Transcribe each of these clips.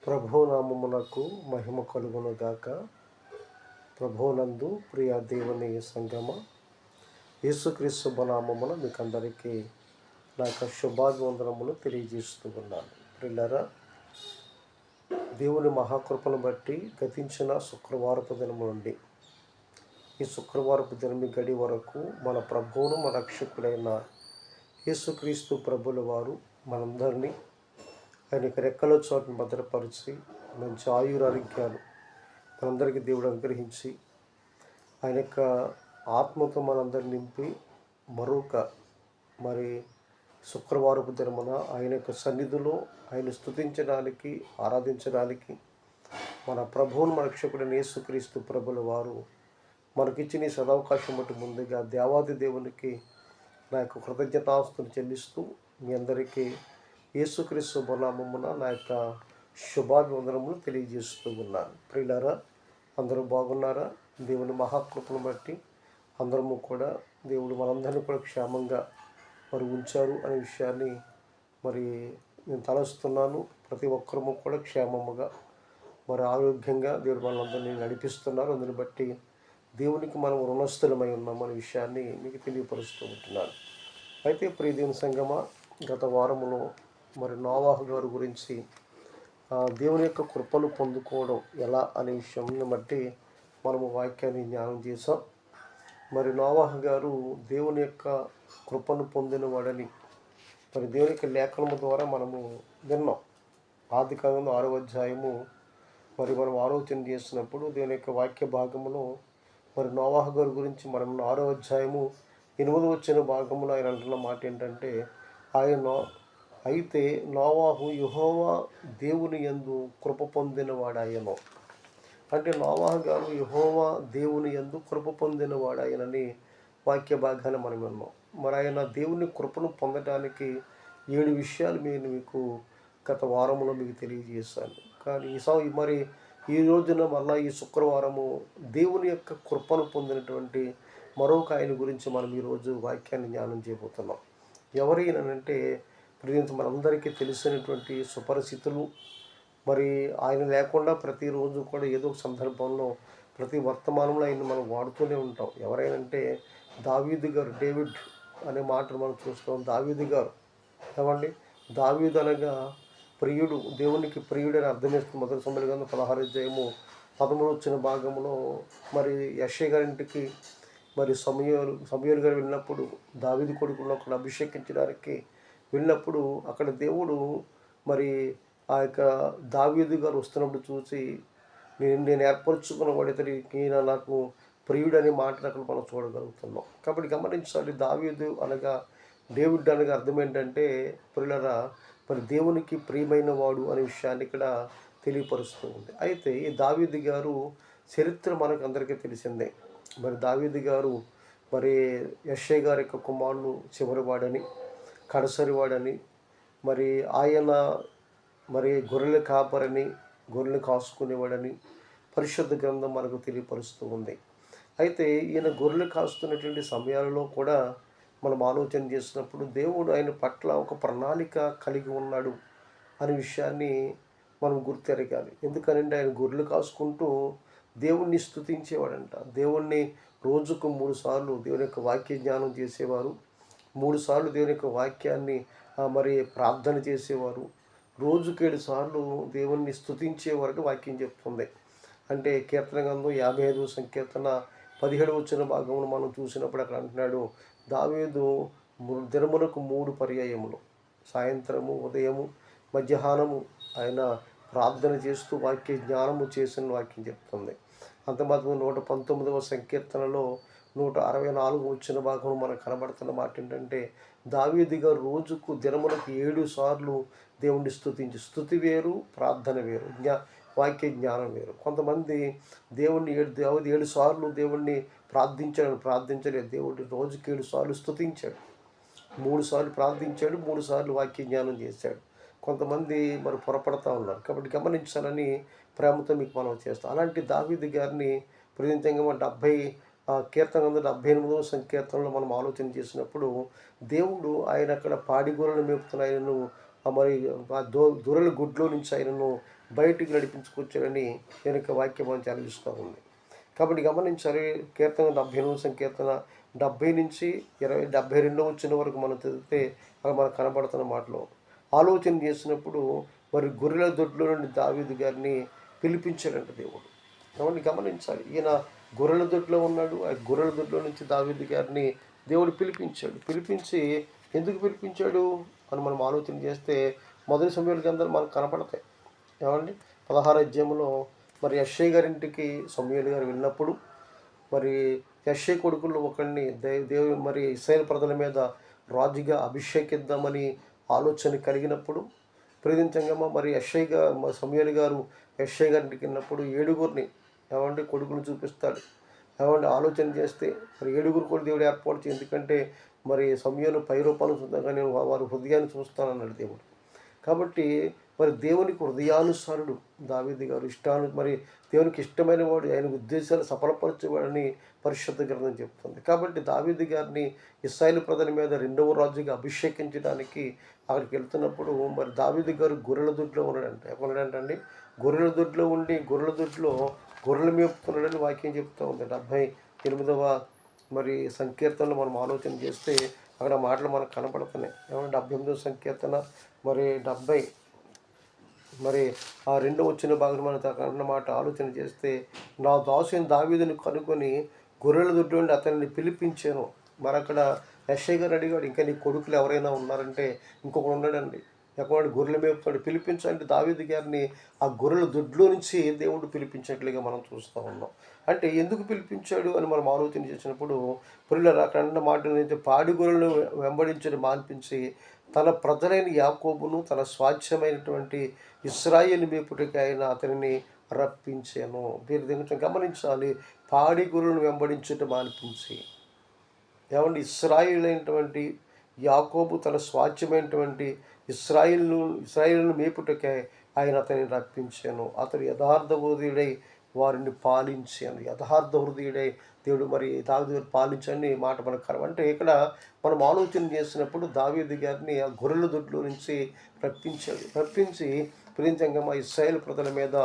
ప్రభునామమునకు మహిమ కలుగునుగాక. ప్రభునందు ప్రియ దేవుని సంగమ, యేసుక్రీస్తు నామమున మీకు అందరికీ నా యొక్క శుభాభివందనములు తెలియజేస్తూ ఉన్నాను. ప్రియులారా, దేవుని మహాకృపను బట్టి గతించిన శుక్రవారపు దినము నుండి ఈ శుక్రవారపు దినమి గడి వరకు మన ప్రభువును మన రక్షకుడైన యేసుక్రీస్తు ప్రభుల వారు మనందరినీ ఆయనకి రెక్కల చోటును భద్రపరిచి మంచి ఆయురారోగ్యాలు మనందరికీ దేవుడు అనుగ్రహించి ఆయన యొక్క ఆత్మతో మనందరిని నింపి మరొక శుక్రవారపు దినమున ఆయన యొక్క సన్నిధిలో ఆయన స్తుతించడానికి ఆరాధించడానికి మన ప్రభువును మన రక్షకుడైన యేసుక్రీస్తు ప్రభుల వారు మనకిచ్చిన ఈ సదవకాశం బట్టి ముందుగా దేవాది దేవునికి నా యొక్క కృతజ్ఞతాస్తులు చెల్లిస్తూ మీ అందరికీ యేసుక్రీస్తు నామమున నా యొక్క శుభాభివందనములు తెలియజేస్తూ ఉన్నాను. ప్రియులారా, అందరూ బాగున్నారా? దేవుని మహాకృపను బట్టి అందరము కూడా దేవుడు మనందరినీ కూడా క్షేమంగా ఉంచారు అనే విషయాన్ని నేను తలస్తున్నాను. ప్రతి ఒక్కరము కూడా క్షేమముగా ఆరోగ్యంగా దేవుడు మనందరినీ నడిపిస్తున్నారు. అందుని బట్టి దేవునికి మనం రుణస్థులమై ఉన్నామనే విషయాన్ని మీకు తెలియపరుస్తూ ఉంటున్నాను. అయితే ప్రియ దేవుని సంగమా, గత వారములో నోవాహు గారి గురించి దేవుని యొక్క కృపను పొందుకోవడం ఎలా అనే విషయాన్ని బట్టి మనము వాక్యాన్ని జ్ఞానం చేసాం. నోవాహు గారు దేవుని యొక్క కృపను పొందినవాడని దేవుని యొక్క లేఖనము ద్వారా మనము విన్నాం. ఆదికాండం 6వ అధ్యాయము మనం ఆలోచన చేసినప్పుడు దేవుని యొక్క వాక్య భాగములో నోవాహు గారి గురించి మనం 6వ అధ్యాయము 8వ వచ్చిన భాగంలో ఆయన అంటున్న మాట ఏంటంటే, అయితే నోవాహు యెహోవా దేవుని యందు కృప పొందినవాడాయను. అంటే నోవాహు గారు యెహోవా దేవుని యందు కృప పొందినవాడాయనని వాక్య భాగాన్ని మనం విన్నాం. ఆయన దేవుని కృపను పొందడానికి 7 విషయాలు మీకు గత వారంలో మీకు తెలియజేశాను. కానీ ఈ రోజున మళ్ళీ ఈ శుక్రవారము దేవుని యొక్క కృపను పొందినటువంటి మరొక ఆయన గురించి మనం ఈరోజు వాక్యాన్ని జ్ఞానం చేయబోతున్నాం. ఎవరైనానంటే మనందరికీ తెలిసినటువంటి సుపరిస్థితులు, ఆయన లేకుండా ప్రతిరోజు కూడా ఏదో ఒక సందర్భంలో ప్రతి వర్తమానంలో ఆయన మనం వాడుతూనే ఉంటాం. ఎవరైనంటే దావీదు గారు, డేవిడ్ అనే మాటను మనం చూస్తాం. దావీదు గారు ఏమండి, దావీదు అనగా ప్రియుడు, దేవునికి ప్రియుడు అని అర్థమేస్తుంది. మొదటి సమూయేలు గ్రంథం 16వ అధ్యాయము 13వ వచ్చిన భాగంలో యెషయా గారింటికి సమూయేలు గారు వెళ్ళినప్పుడు దావీదు కొడుకులను అక్కడ అభిషేకించడానికి వెళ్ళినప్పుడు అక్కడ దేవుడు ఆ యొక్క దావీదు గారు వస్తున్నప్పుడు చూసి నేను ఏర్పరచుకున్న వాడితడికి నాకు ప్రియుడు అనే మాటను అక్కడ మనం చూడగలుగుతున్నాం. కాబట్టి గమనించాలి, దావీదు అనగా డేవిడ్ అనగా అర్థం ఏంటంటే ప్రియులరా దేవునికి ప్రియమైన వాడు అనే విషయాన్ని ఇక్కడ తెలియపరుస్తూ ఉంది. అయితే ఈ దావీదు గారు చరిత్ర మనకు అందరికీ తెలిసిందే. దావీదు గారు యెషయా గారి యొక్క కుమారుడు చివరివాడని, కడసరివాడని, ఆయన గొర్రెల కాపరని, గొర్రెలు కాసుకునేవాడని పరిశుద్ధ గ్రంథం మనకు తెలియపరుస్తూ ఉంది. అయితే ఈయన గొర్రెలు కాస్తున్నటువంటి సమయాలలో కూడా మనం ఆలోచన చేసినప్పుడు దేవుడు ఆయన పట్ల ఒక ప్రణాళిక కలిగి ఉన్నాడు అనే విషయాన్ని మనం గుర్తెరగాలి. ఎందుకనంటే ఆయన గొర్రెలు కాసుకుంటూ దేవుణ్ణి స్తుతించేవాడంట. దేవుణ్ణి రోజుకు 3 సార్లు దేవుని యొక్క వాక్య జ్ఞానం చేసేవారు. 3 సార్లు దేవుని యొక్క వాక్యాన్ని ప్రార్థన చేసేవారు. రోజుకు 7 సార్లు దేవుణ్ణి స్తుతించేవారు వాక్యం చెప్తుంది. అంటే కీర్తన గ్రంథం 55వ సంకీర్తన 17వ వచ్చిన భాగంలో మనం చూసినప్పుడు అక్కడ అంటున్నాడు, దావీదు దినములకు 3 పర్యాయములు, సాయంత్రము, ఉదయము, మధ్యాహ్నము ఆయన ప్రార్థన చేస్తూ వాక్య జ్ఞానము చేసిన వాక్యం చెప్తుంది. అంత మాత్రం 119వ సంకీర్తనలో 164 వచ్చిన భాగంలో మనకు కనబడుతున్న మాట ఏంటంటే, దావీదు గారు రోజుకు దినములకు 7 సార్లు దేవుణ్ణి స్తుతించి, స్తుతి వేరు, ప్రార్థన వేరు, వాక్య జ్ఞానం వేరు. కొంతమంది దేవుణ్ణి 7 సార్లు దేవుణ్ణి ప్రార్థించలేదు. దేవుడిని రోజుకి 7 సార్లు స్తుతించాడు, 3 సార్లు ప్రార్థించాడు, 3 సార్లు వాక్య జ్ఞానం చేశాడు. కొంతమంది పొరపడతా ఉన్నారు. కాబట్టి గమనించాలని ప్రేమతో మీకు మనం చేస్తాం. అలాంటి దావీదు గారిని ప్రతినిత్యంగా కీర్తన 78వ సంకీర్తనలో మనం ఆలోచన చేసినప్పుడు దేవుడు ఆయన అక్కడ పాడి గొర్రెలను మేపుతున్న ఆయనను ఆ దొరల గుడ్లో నుంచి ఆయనను బయటికి నడిపించుకొచ్చాడని నేను యొక్క వాక్యం మనం చదివిస్తూ ఉంది. కాబట్టి గమనించాలి. కీర్తన 78 సంకీర్తన 70 నుంచి 72 వచ్చిన వరకు మనం చదివితే అక్కడ మనకు కనబడుతున్న మాటలు ఆలోచన చేసినప్పుడు మరి గొర్రెల దొడ్లో నుండి దావీదు గారిని పిలిపించాడంట దేవుడు. కాబట్టి గమనించాలి. ఈయన గొర్రెల దొడ్లో ఉన్నాడు. ఆ గొర్రెల దొడ్లో నుంచి దావీదు గారిని దేవుడు పిలిపించాడు. పిలిపించి ఎందుకు పిలిపించాడు అని మనం ఆలోచన చేస్తే మొదటి సమయాల గ్రంథాలు మనకు కనపడతాయి. ఏమండి 16వ అధ్యాయంలో మరి యెష్షయి గారింటికి సమూయేలు గారు వెళ్ళినప్పుడు మరి యెష్షయి కొడుకుల్లో ఒకరిని దేవుడు మరి ఇశ్రాయేలు ప్రజల మీద రాజుగా అభిషేకిద్దామని ఆలోచన కలిగినప్పుడు ప్రేదించంగా మరి సమూయేలు గారు యెష్షయి గారింటికి వెళ్ళినప్పుడు 7గురిని ఏమంటే కొడుకులు చూపిస్తాడు. ఏమంటే ఆలోచన చేస్తే మరి 7గురు కూడా దేవుడు ఏర్పాటు చేయి. ఎందుకంటే మరి సమూయేలు పై రూపాన్ని చూద్దాం కానీ వారి హృదయాన్ని చూస్తానన్నాడు దేవుడు. కాబట్టి మరి దేవునికి హృదయానుసారుడు దావీదు గారు మరి దేవునికి ఇష్టమైన వాడు, ఆయన ఉద్దేశాలు సఫలపరచేవాడని పరిశుద్ధ గ్రంథం చెప్తుంది. కాబట్టి దావీదు గారిని ఇశ్రాయేలు ప్రజల మీద 2వ రాజుగా అభిషేకించడానికి అక్కడికి వెళ్తున్నప్పుడు మరి దావీదు గారు గొర్రెల దొడ్లో ఉన్నాడంట. ఎక్కడ ఉన్నాడంటండి? గొర్రెల దొడ్లో ఉండి గొర్రెల దొడ్లో గొర్రెలు మేపుతున్నాడని వాక్యం చెప్తూ ఉంది. 78వ మరి సంకీర్తనలో మనం ఆలోచన చేస్తే అక్కడ మాటలు మనకు కనపడుతున్నాయి. ఏమంటే 78వ సంకీర్తన మరి 70 మరి ఆ 2వ వచ్చిన భాగంలో మనం అన్న మాట ఆలోచన చేస్తే నా దాసుని దావీదుని కనుక్కొని గొర్రెల దొడ్డి నుండి అతన్ని పిలిపించాను. మరి అక్కడ యెష్షయి గారు అడిగాడు, ఇంకా నీ కొడుకులు ఎవరైనా ఉన్నారంటే ఇంకొకడు ఉన్నాడండి. ఎక్కడ గొర్రెలు మేపుతాడు, పిలిపించంటే దావీదు గారిని ఆ గొర్రెల దొడ్లో నుంచి దేవుడు పిలిపించినట్లుగా మనం చూస్తూ ఉన్నాం. అంటే ఎందుకు పిలిపించాడు అని మనం ఆలోచన చేసినప్పుడు పిల్లలు అక్కడ అన్న మాటలు పాడి గొర్రెలను వెంబడించడం మాన్పించి తన ప్రజలైన యాకోబును తన స్వాస్థ్యమైనటువంటి ఇశ్రాయేలు మేపుటకి ఆయన అతనిని రప్పించాను. మీరు దీన్ని గమనించాలి. పాడి గొర్రెలను వెంబడించటం మాన్పించి ఏమంటే ఇశ్రాయేలైనటువంటి యాకోబు తన స్వాస్థ్యమైనటువంటి ఇశ్రాయేలును మేపుటకే ఆయన అతనిని రప్పించాను. అతడు యథార్థ హృదయుడై వారిని పాలించాను. యథార్థ హృదయుడై దేవుడు మరి దావీదు పాలించని మాట మనకు అంటే ఇక్కడ మనం ఆలోచన చేసినప్పుడు దావీదు గారిని ఆ గొర్రెల దొడ్లో నుంచి రప్పించి ప్రియంగా మా ఇశ్రాయేలు ప్రజల మీద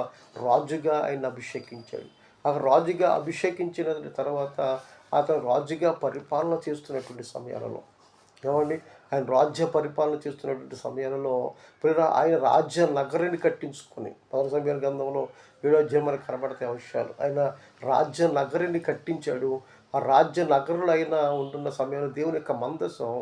రాజుగా ఆయన అభిషేకించాడు. ఆ రాజుగా అభిషేకించిన తర్వాత అతను రాజుగా పరిపాలన చేస్తున్నటువంటి సమయాలలో ఏమండి ఆయన రాజ్య పరిపాలన చేస్తున్నటువంటి సమయాలలో ఆయన రాజ్య నగరాన్ని కట్టించుకొని మొదటి సమయాల గ్రంథంలో 7వ అధ్యాయం మనకు కనబడతాయి విషయాలు. ఆయన రాజ్య నగరాన్ని కట్టించాడు. ఆ రాజ్య నగరంలో అయినా ఉంటున్న సమయంలో దేవుని యొక్క మందసం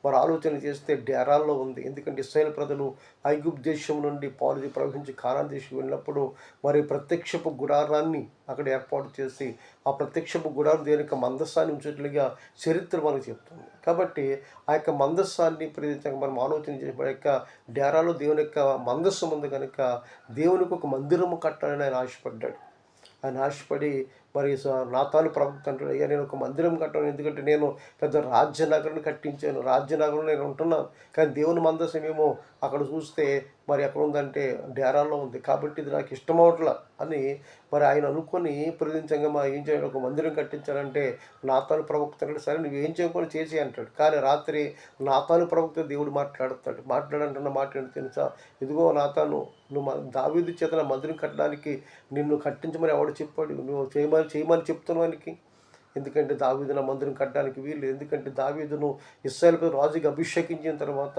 మరి ఆలోచన చేస్తే డేరాల్లో ఉంది. ఎందుకంటే ఇశ్రాయేలు ప్రజలు ఐగుప్తు దేశం నుండి పాలు ప్రవహించి కానాను దేశం వెళ్ళినప్పుడు మరి ప్రత్యక్షపు గుడారాన్ని అక్కడ ఏర్పాటు చేసి ఆ ప్రత్యక్షపు గుడారం దేవుని యొక్క మందస్సాన్ని ఉంచేట్లుగా చరిత్ర మనకు చెప్తుంది. కాబట్టి ఆ యొక్క మందస్సాన్ని ప్రత్యేకంగా మనం ఆలోచన చేసి మన యొక్క డేరాలో దేవుని యొక్క మందస్సం ఉంది కనుక దేవునికి ఒక మందిరము కట్టాలని ఆయన ఆశపడ్డాడు. ఆయన ఆశపడి మరి నాతాను ప్రవక్త అంటాడు, అయ్యా నేను ఒక మందిరం కట్టాను, ఎందుకంటే నేను పెద్ద రాజ్యనగరాన్ని కట్టించాను, రాజ్యనగరంలో నేను ఉంటున్నాను, కానీ దేవుని మందసం ఏమో అక్కడ చూస్తే మరి ఎక్కడ ఉందంటే డేరాల్లో ఉంది, కాబట్టి ఇది నాకు ఇష్టం అవట్లా అని మరి ఆయన అనుకొని ప్రతించంగా ఏం చేయాలి, ఒక మందిరం కట్టించాలంటే నాతాను ప్రవక్త అంటే సరే నువ్వు ఏం చేయకుండా చేసి అంటాడు. కానీ రాత్రి నాతాను ప్రవక్త దేవుడు మాట్లాడంటున్న మాట ఏంటి తెలుసా, ఇదిగో నాతాను నువ్వు దావీదు చేత నా మందిరం కట్టడానికి నిన్ను కట్టించమని ఎవడు చెప్పాడు, నువ్వు చేయమని చెప్తున్నానికి, ఎందుకంటే దావీదు నా మందిరం కట్టడానికి వీళ్ళు, ఎందుకంటే దావీదును ఇశ్రాయేలు రాజుకి అభిషేకించిన తర్వాత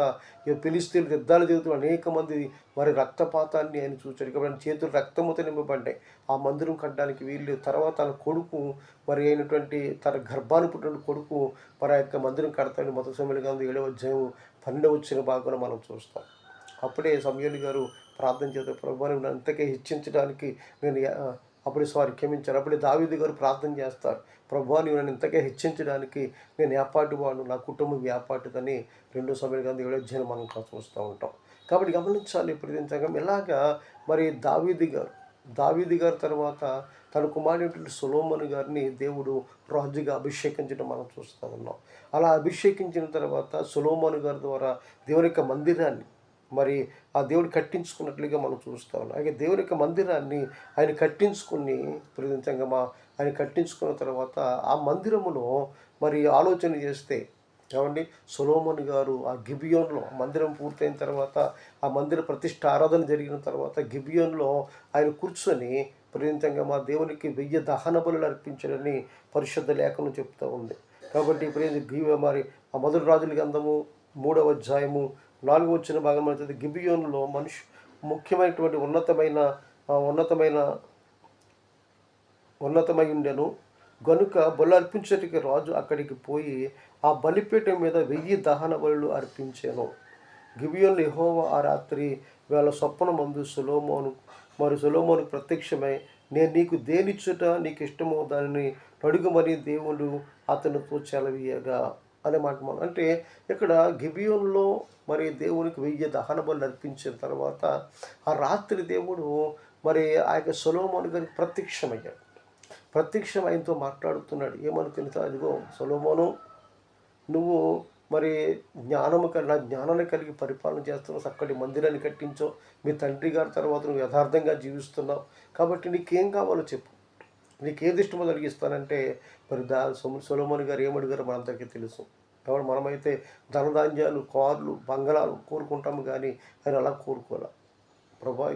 ఫిలిష్తీయులు యుద్ధాలు జరుగుతూ అనేక మంది మరి రక్తపాతాన్ని ఆయన చూశాడు. కాబట్టి చేతులు రక్తముతో నింపబడ్డాయి. ఆ మందిరం కట్టడానికి వీళ్ళు తర్వాత తన కొడుకు మరి అయినటువంటి తన గర్భాన్ని పుట్టిన కొడుకు మరి ఆ యొక్క మందిరం కడతాడు. మొదటి సమయాలు గ్రంథం 7వ అధ్యాయం 12వ వచ్చిన భాగంలో మనం చూస్తాం. అప్పుడే సమూయేలు గారు ప్రార్థన చేస్తారు, ప్రభువుని నన్ను అంతకే హెచ్చించడానికి నేను క్షమించారు. అప్పుడే దావీదు గారు ప్రార్థన చేస్తారు, ప్రభువా నీవు నన్ను ఇంతకే హెచ్చించడానికి నేను ఏపాటి వాడు, నా కుటుంబం ఏపాటిదని 2 సమయాలు గ్రంథం 7వ అధ్యాయం మనం చూస్తూ ఉంటాం. కాబట్టి గమనించాలి ప్రతించగా ఇలాగా మరి దావీదు గారు తర్వాత తన కుమారుడు సొలొమోను గారిని దేవుడు రాజుగా అభిషేకించడం మనం చూస్తూ ఉన్నాం. అలా అభిషేకించిన తర్వాత సొలొమోను గారి ద్వారా దేవుని యొక్క మందిరాన్ని మరి ఆ దేవుడు కట్టించుకున్నట్లుగా మనం చూస్తూ ఉన్నాం. అలాగే దేవుని యొక్క మందిరాన్ని ఆయన కట్టించుకుని ప్రతించంగా ఆయన కట్టించుకున్న తర్వాత ఆ మందిరములో మరి ఆలోచన చేస్తే ఏమండి, సొలొమోను గారు ఆ గిబియోన్లో మందిరం పూర్తయిన తర్వాత, ఆ మందిర ప్రతిష్ఠ ఆరాధన జరిగిన తర్వాత గిబియోన్లో ఆయన కూర్చొని ప్రేమితంగా మా దేవునికి 1000 దహన బలులు అర్పించాడని పరిశుద్ధ లేఖనం చెప్తూ ఉంది. కాబట్టి మరి ఆ మొదటి రాజుల గ్రంథము 3వ అధ్యాయము 4వ వచ్చిన భాగం అవుతుంది. గిబియోన్లో ముఖ్యమైనటువంటి ఉన్నతమైన ఉన్నతమై ఉండెను గనుక బలు అర్పించడానికి రాజు అక్కడికి పోయి ఆ బలిపీఠం మీద 1000 దహన బలులు అర్పించాను. గిబియోన్లో యెహోవా ఆ రాత్రి వేళ స్వప్నమందు సొలొమోను ప్రత్యక్షమై, నేను నీకు దేనిచ్చుట నీకు ఇష్టమో దానిని అడుగుమని దేవుడు అతనితో సెలవీయగా అనే మాట. అంటే ఇక్కడ గిబియోన్లో మరి దేవునికి 1000 దహన బలులు అర్పించిన తర్వాత ఆ రాత్రి దేవుడు మరి ఆ యొక్క సొలొమోను గారికి ప్రత్యక్షమయ్యాడు. ప్రత్యక్షం ఆయనతో మాట్లాడుతున్నాడు. ఏమని తెలుసా? అదిగో సొలొమోను, నువ్వు మరి జ్ఞానాన్ని కలిగి పరిపాలన చేస్తున్నావు, చక్కటి మందిరాన్ని కట్టించావు, మీ తండ్రి గారి తర్వాత నువ్వు యథార్థంగా జీవిస్తున్నావు, కాబట్టి నీకేం కావాలో చెప్పు, నీకేది ఇష్టమో కలిగిస్తానంటే మరి సొలొమోను గారు ఏమడిగారో మనందరికీ తెలుసు. కాబట్టి మనమైతే ధనధాన్యాలు, కార్లు, బంగళాలు కోరుకుంటాము, కానీ ఆయన అలా కోరుకోలే. ప్రభా,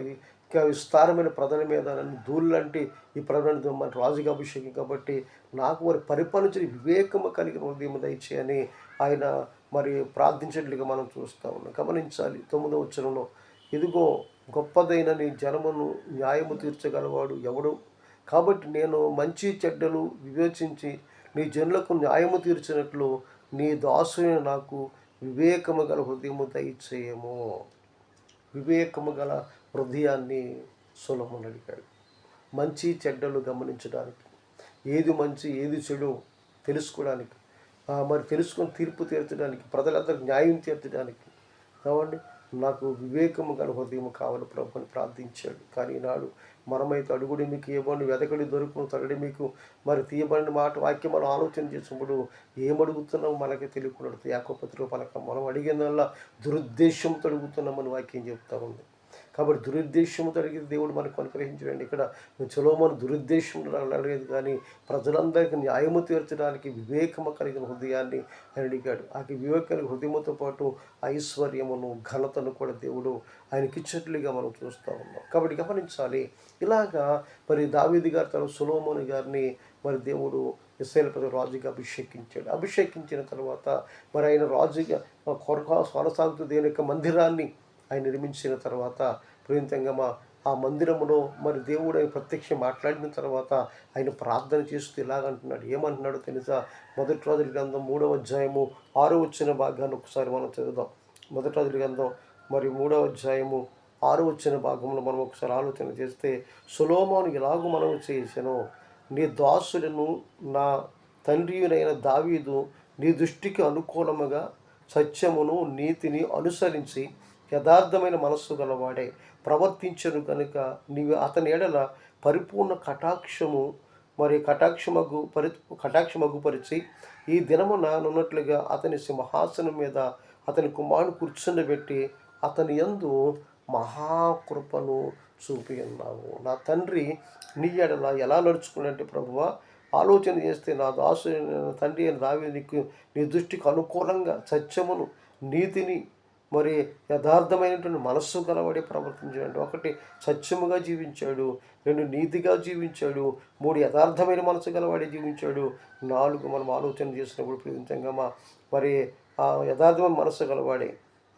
ఇంకా విస్తారమైన ప్రజల మీద నన్ను ధూళిలాంటి ఈ ప్రజలను మన రాజుగా అభిషేకం కాబట్టి నాకు మరి పరిపాలించిన వివేకము కలిగిన హృదయం దయచేయని ఆయన మరి ప్రార్థించినట్లుగా మనం చూస్తూ ఉన్నాం. గమనించాలి 9వ వచనంలో, ఇదిగో గొప్పదైన నీ జనమును న్యాయము తీర్చగలవాడు ఎవడు? కాబట్టి నేను మంచి చెడ్డలు వివేచించి నీ జనులకు న్యాయము తీర్చినట్లు నీ దాసుని నాకు వివేకము గల హృదయము దయచేయము. వివేకము గల హృదయాన్ని సొలొమోను అడిగాడు. మంచి చెడ్డలు గమనించడానికి, ఏది మంచి ఏది చెడు తెలుసుకోవడానికి, మరి తెలుసుకొని తీర్పు తీర్చడానికి, ప్రజలందరికీ న్యాయం తీర్చడానికి కావండి నాకు వివేకము గల హృదయం కావాలి ప్రభు అని ప్రార్థించాడు. కానీ ఈనాడు మనమైతే అడుగుడి మీకు ఇవ్వండి, వెదకడి దొరుకును, తగడి మీకు మరి తీయబడిన మాట వాక్యం మనం ఆలోచన చేసినప్పుడు ఏమడుగుతున్నాం మనకి తెలియకుండా యాకోబు పత్రిక పలక మనం అడిగినల్లా దురుద్దేశంతో అడుగుతున్నామని వాక్యం చెప్తా ఉంది. కాబట్టి దురుద్దేశంతో అడిగితే దేవుడు మనకు అనుగ్రహించడండి. ఇక్కడ సొలొమోను దురుద్దేశంతో అడగలేదు, కానీ ప్రజలందరికీ న్యాయము తీర్చడానికి వివేకము కలిగిన హృదయాన్ని ఆయన అడిగాడు. ఆ వివేకానికి హృదయంతో పాటు ఐశ్వర్యమును, ఘనతను కూడా దేవుడు ఆయనకిచ్చినట్లుగా మనం చూస్తూ ఉన్నాం. కాబట్టి గమనించాలి, ఇలాగా మరి దావీదు గారి తర్వాత సొలొమోను గారిని మరి దేవుడు ఇశ్రాయేలు రాజుగా అభిషేకించాడు. అభిషేకించిన తర్వాత మరి ఆయన రాజుగా కొనసాగుతూ దేవుని యొక్క మందిరాన్ని ఆయన నిర్మించిన తర్వాత ప్రేమితంగా ఆ మందిరములో మరి దేవుడు ఆయన ప్రత్యక్షం మాట్లాడిన తర్వాత ఆయన ప్రార్థన చేస్తూ ఇలాగంటున్నాడు. ఏమంటున్నాడో తెలుసా? మొదటి రాజుల గ్రంథం 3వ అధ్యాయము 6వ వచ్చిన భాగాన్ని ఒకసారి మనం చదువుదాం. మొదటి రాజుల గ్రంథం మరి 3వ అధ్యాయము 6వ వచ్చిన భాగంలో మనం ఒకసారి ఆలోచన చేస్తే, సొలొమోను ఇలాగూ మనం చేసాను, నీ దాసులను నా తండ్రియునైన దావీదు నీ దృష్టికి అనుకూలముగా సత్యమును నీతిని అనుసరించి యథార్థమైన మనస్సు గలవాడే ప్రవర్తించను కనుక నీవు అతని ఎడల పరిపూర్ణ కటాక్షమగుపరిచి ఈ దినమున నున్నట్లుగా అతని సింహాసనం మీద అతని కుమారుని కూర్చుండబెట్టి అతని యందు మహాకృపను చూపి ఉన్నావు. నా తండ్రి నీ ఎడల ఎలా నడుచుకున్నట్టు ప్రభువా ఆలోచన చేస్తే, నా దాసు తండ్రి అని దావీదుకు నీ దృష్టికి అనుకూలంగా సత్యమును నీతిని మరి యథార్థమైనటువంటి మనస్సు గలవాడే ప్రవర్తించాడు. 1 సత్యముగా జీవించాడు, 2 నీతిగా జీవించాడు, 3 యథార్థమైన మనసు గలవాడే జీవించాడు, 4 మనం ఆలోచన చేసినప్పుడు ప్రేమించంగా మరి ఆ యథార్థమైన మనస్సు గలవాడే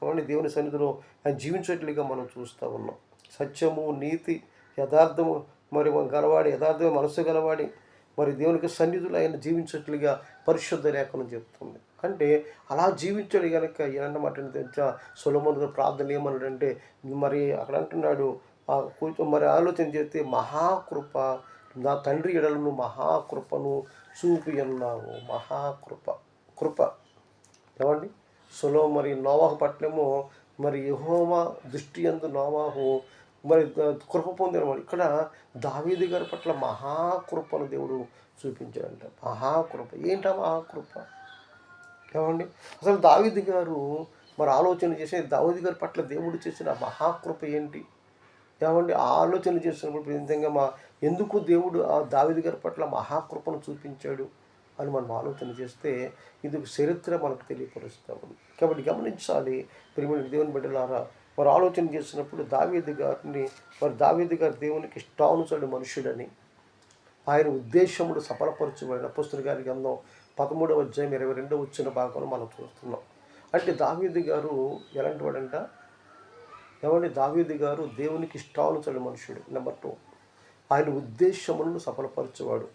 అవన్నీ దేవుని సన్నిధిలో ఆయన జీవించేట్లుగా మనం చూస్తూ ఉన్నాం. సత్యము, నీతి, యథార్థము మరి గలవాడి, యథార్థమైన మనస్సు గలవాడి మరి దేవునికి సన్నిధులు ఆయన జీవించేట్లుగా పరిశుద్ధ లేఖనం చెప్తుంది. అంటే అలా జీవించాడు కనుక ఏమన్నమాట తెలుసా? సొలొమోను గారు ప్రార్థన ఏమన్నాడంటే మరి అక్కడ అంటున్నాడు, మరి ఆలోచన చేస్తే మహాకృప, నా తండ్రి ఎడలను మహాకృపను చూపి ఉన్నావు. కృప ఏమండి? మరి నోవాహు పట్లేమో మరి యెహోవా దృష్టి యందు నోవాహు మరి కృప పొందినవాడు. ఇక్కడ దావీదు గారి పట్ల మహాకృపను దేవుడు చూపించాడంట. మహాకృప ఏంటా మహాకృప? ఏమండి? అసలు దావీదు గారు మరి ఆలోచన చేసే దావీదు గారి పట్ల దేవుడు చేసిన మహాకృప ఏంటి? ఏమండి? ఆలోచన చేసినప్పుడు నిజంగా ఎందుకు దేవుడు ఆ దావీదు గారి పట్ల మహాకృపను చూపించాడు? అని మనం ఆలోచన చేస్తే ఇది ఒక చరిత్ర మనకు తెలియపరుస్తాము. కాబట్టి గమనించాలి ప్రియమైన దేవుని బిడ్డలారా, వారు ఆలోచన చేసినప్పుడు దావీదు గారు దేవునికి ఇష్టానుసరుడు మనుషుడని, ఆయన ఉద్దేశములు సఫలపరచబడిన అపొస్తలుల గారి గ్రంథం 13వ అధ్యాయం 22వ వచ్చిన భాగంలో మనం చూస్తున్నాం. అంటే దావీదు గారు ఎలాంటి వాడంట, దావీదు గారు దేవునికి ఇష్టానుసరుడు మనుషుడు. నెంబర్ 2, ఆయన ఉద్దేశములను సఫలపరచేవాడు.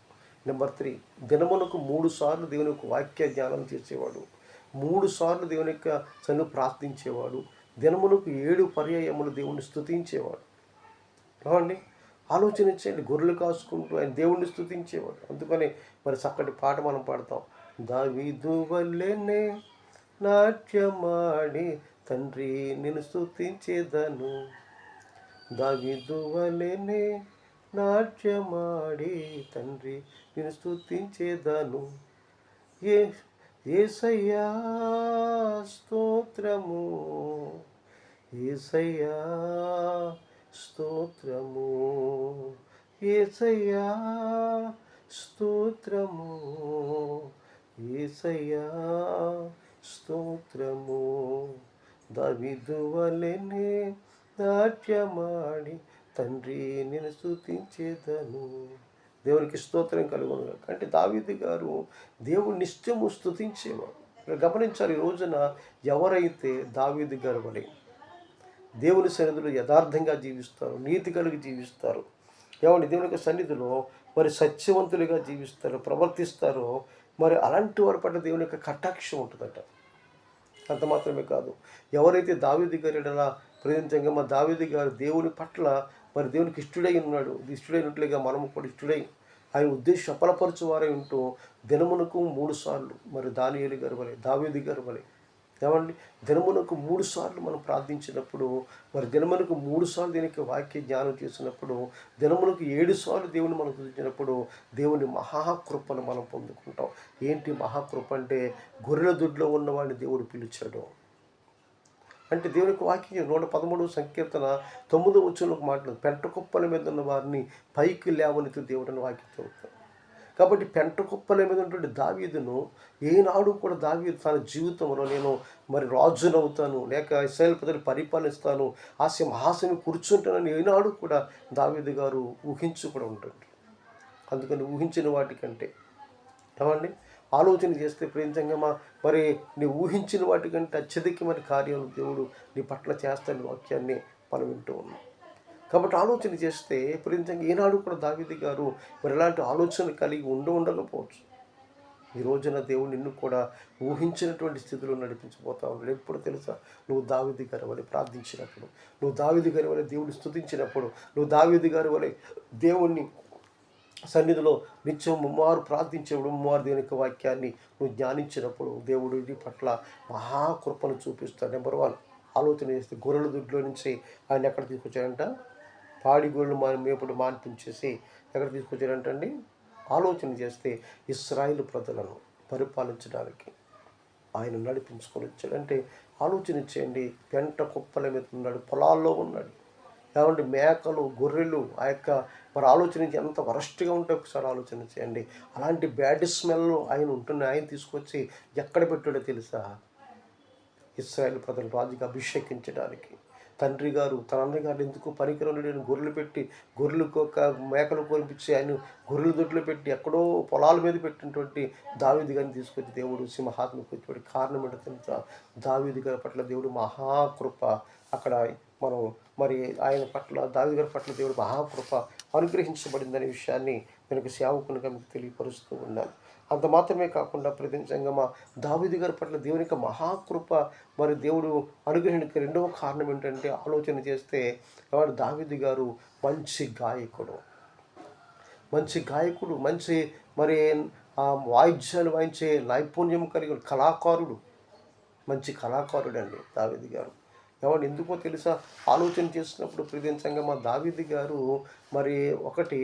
నెంబర్ 3, దినమునకు 3 సార్లు దేవుని యొక్క వాక్య ధ్యానం చేసేవాడు. 3 సార్లు దేవుని యొక్క సన్నిధిలో ప్రార్థించేవాడు. దినమునకు 7 పర్యాయములు దేవుణ్ణి స్తుతించేవాడు. ఏమండి, ఆలోచించండి. గొర్రెలు కాసుకుంటూ ఆయన దేవుణ్ణి స్తుతించేవాడు. అందుకని మరి చక్కటి పాట మనం పాడతాం. దావీదు వల్లెనే నాట్యమాడి తండ్రి నిన్ను స్తుతించేదను, దావీదు వల్లెనే నాట్యమాడి తండ్రి నిన్ను స్తుతించేదను, యేసయ్యా స్తోత్రము, యేసయ్యా స్తోత్రము, యేసయ్యా స్తోత్రము, యేసయ్యా స్తోత్రము, దావీదు వలెనే నాట్యమాడి తండ్రి నిన్ను స్తుతించేదను. దేవునికి స్తోత్రం కలుగును. అంటే దావీదు గారు దేవుని నిత్యము స్తుతించేవారు. గమనించాలి, ఈ రోజున ఎవరైతే దావీదు గారు వలె దేవుని సన్నిధిలో యథార్థంగా జీవిస్తారు, నీతి కలిగి జీవిస్తారు, దేవుని యొక్క సన్నిధిలో మరి సత్యవంతులుగా జీవిస్తారు, ప్రవర్తిస్తారో, మరి అలాంటి వారి పట్ల దేవుని యొక్క కటాక్షం ఉంటుందట. అంత మాత్రమే కాదు, ఎవరైతే దావీదు గారు ప్రజెంతంగా మా దావీదు గారు దేవుని పట్ల మరి దేవునికి ఇష్టడై ఉన్నాడు, ఇష్టడైనట్లుగా మనము కూడా ఇష్టడై ఆయన ఉద్దేశం సఫలపరచువారై ఉంటూ దినమునకు 3 సార్లు మరి దానియేలు గారు వలె, దావీదు గారు వలె దినమునకు 3 సార్లు మనం ప్రార్థించినప్పుడు, మరి దినమునకు 3 సార్లు దీనికి వాక్య జ్ఞానం చేసినప్పుడు, దినమునకు 7 సార్లు దేవుని మనం చూసినప్పుడు దేవుని మహాకృపను మనం పొందుకుంటాం. ఏంటి మహాకృప అంటే, గొర్రెల దొడ్లో ఉన్నవాడిని దేవుడు పిలిచాడు. అంటే దేవునికి వాక్యం 113వ సంకీర్తన 9వ వచనంలోకి మాట్లాడు, పెంట కుప్పల మీద ఉన్న వారిని పైకి లేవనెత్తు దేవుడు అని వాక్యం చదువుతాం. కాబట్టి పెంట కుప్పల మీద ఉన్నటువంటి దావీదును ఏనాడు కూడా దావీదు తన జీవితంలో నేను మరి రాజునవుతాను, లేక ఇశ్రాయేలు ప్రజలు పరిపాలిస్తాను, ఆ సింహాసనం కూర్చుంటానని ఏనాడు కూడా దావీదు గారు ఊహించు కూడా ఉంటుంది. అందుకని ఊహించిన వాటికంటే ఏమండి ఆలోచన చేస్తే ప్రేంజంగమా, మరి నీ ఊహించిన వాటికంటే అత్యధికమైన కార్యాలు దేవుడు నీ పట్ల చేస్తాని వాక్యాన్ని మనం వింటూ ఉన్నాం. కాబట్టి ఆలోచన చేస్తే ప్రేంజంగా ఈనాడు కూడా దావీదు గారు మరి ఎలాంటి ఆలోచన కలిగి ఉండకపోవచ్చు. ఈ రోజున దేవుడు నిన్ను కూడా ఊహించినటువంటి స్థితిలో నడిపించబోతా ఉన్నాడు. ఎప్పుడు తెలుసా, నువ్వు దావీదు గారి వలె ప్రార్థించినప్పుడు, నువ్వు దావీదు గారి వలె దేవుడిని స్తుతించినప్పుడు, నువ్వు దావీదు గారి వలె దేవుణ్ణి సన్నిధిలో నిత్యం ముమ్మారు ప్రార్థించేప్పుడు, ముమ్మారు దేవుని యొక్క వాక్యాన్ని నువ్వు ధ్యానించినప్పుడు దేవుడు నీ పట్ల మహాకృపను చూపిస్తాడు. నెంబర్ 1, ఆలోచన చేస్తే గొర్రెల దొడ్లో నుంచి ఆయన ఎక్కడ తీసుకొచ్చాడంట, పాడి గొర్రెలు మేపుడు మాన్పించేసి ఎక్కడ తీసుకొచ్చాడంటండి, ఆలోచన చేస్తే ఇశ్రాయేలు ప్రజలను పరిపాలించడానికి ఆయన నడిపించుకొని వచ్చాడు. అంటే ఆలోచన చేయండి, పెంట కుప్పల మీద ఉన్నాడు, పొలాల్లో ఉన్నాడు, ఏమంటే మేకలు గొర్రెలు ఆ యొక్క మరి ఆలోచించి ఎంత వరస్ట్గా ఉంటే ఒకసారి ఆలోచన చేయండి. అలాంటి బ్యాడ్ స్మెల్ ఆయన ఉంటున్నాయి. ఆయన తీసుకొచ్చి ఎక్కడ పెట్టాడో తెలుసా, ఇశ్రాయేలు ప్రజలు రాజుగా అభిషేకించడానికి. తండ్రి గారు తన అన్నగారు ఎందుకు పనికిరని గొర్రెలు పెట్టి గొర్రెలకు ఒక మేకలు కొనిపించి ఆయన గొర్రెల దొడ్లు పెట్టి ఎక్కడో పొలాల మీద పెట్టినటువంటి దావీదు గారిని తీసుకొచ్చి దేవుడు సింహాసనం కూర్చోబడి కారణం ఏంటో తెలుసా, దావీదు గారి పట్ల దేవుడు మహాకృప అక్కడ మనం మరి ఆయన పట్ల దావీదు గారి పట్ల దేవుడు మహాకృప అనుగ్రహించబడిందనే విషయాన్ని వెనుక సేవకునిగా మీకు తెలియపరుస్తూ ఉన్నాను. అంత మాత్రమే కాకుండా ప్రతినిజంగా దావీదు గారి పట్ల దేవుని యొక్క మహాకృప మరి దేవుడు అనుగ్రహానికి రెండవ కారణం ఏంటంటే, ఆలోచన చేస్తే దావీదు గారు మంచి గాయకుడు, మంచి మరి వాయిద్యాలు వాయించే నైపుణ్యం కలిగిన కళాకారుడు, మంచి కళాకారుడు అండి దావీదు గారు. ఎందుకో తెలుసా, ఆలోచన చేసినప్పుడు ప్రియసంగమా దావీదు గారు మరి ఒకటి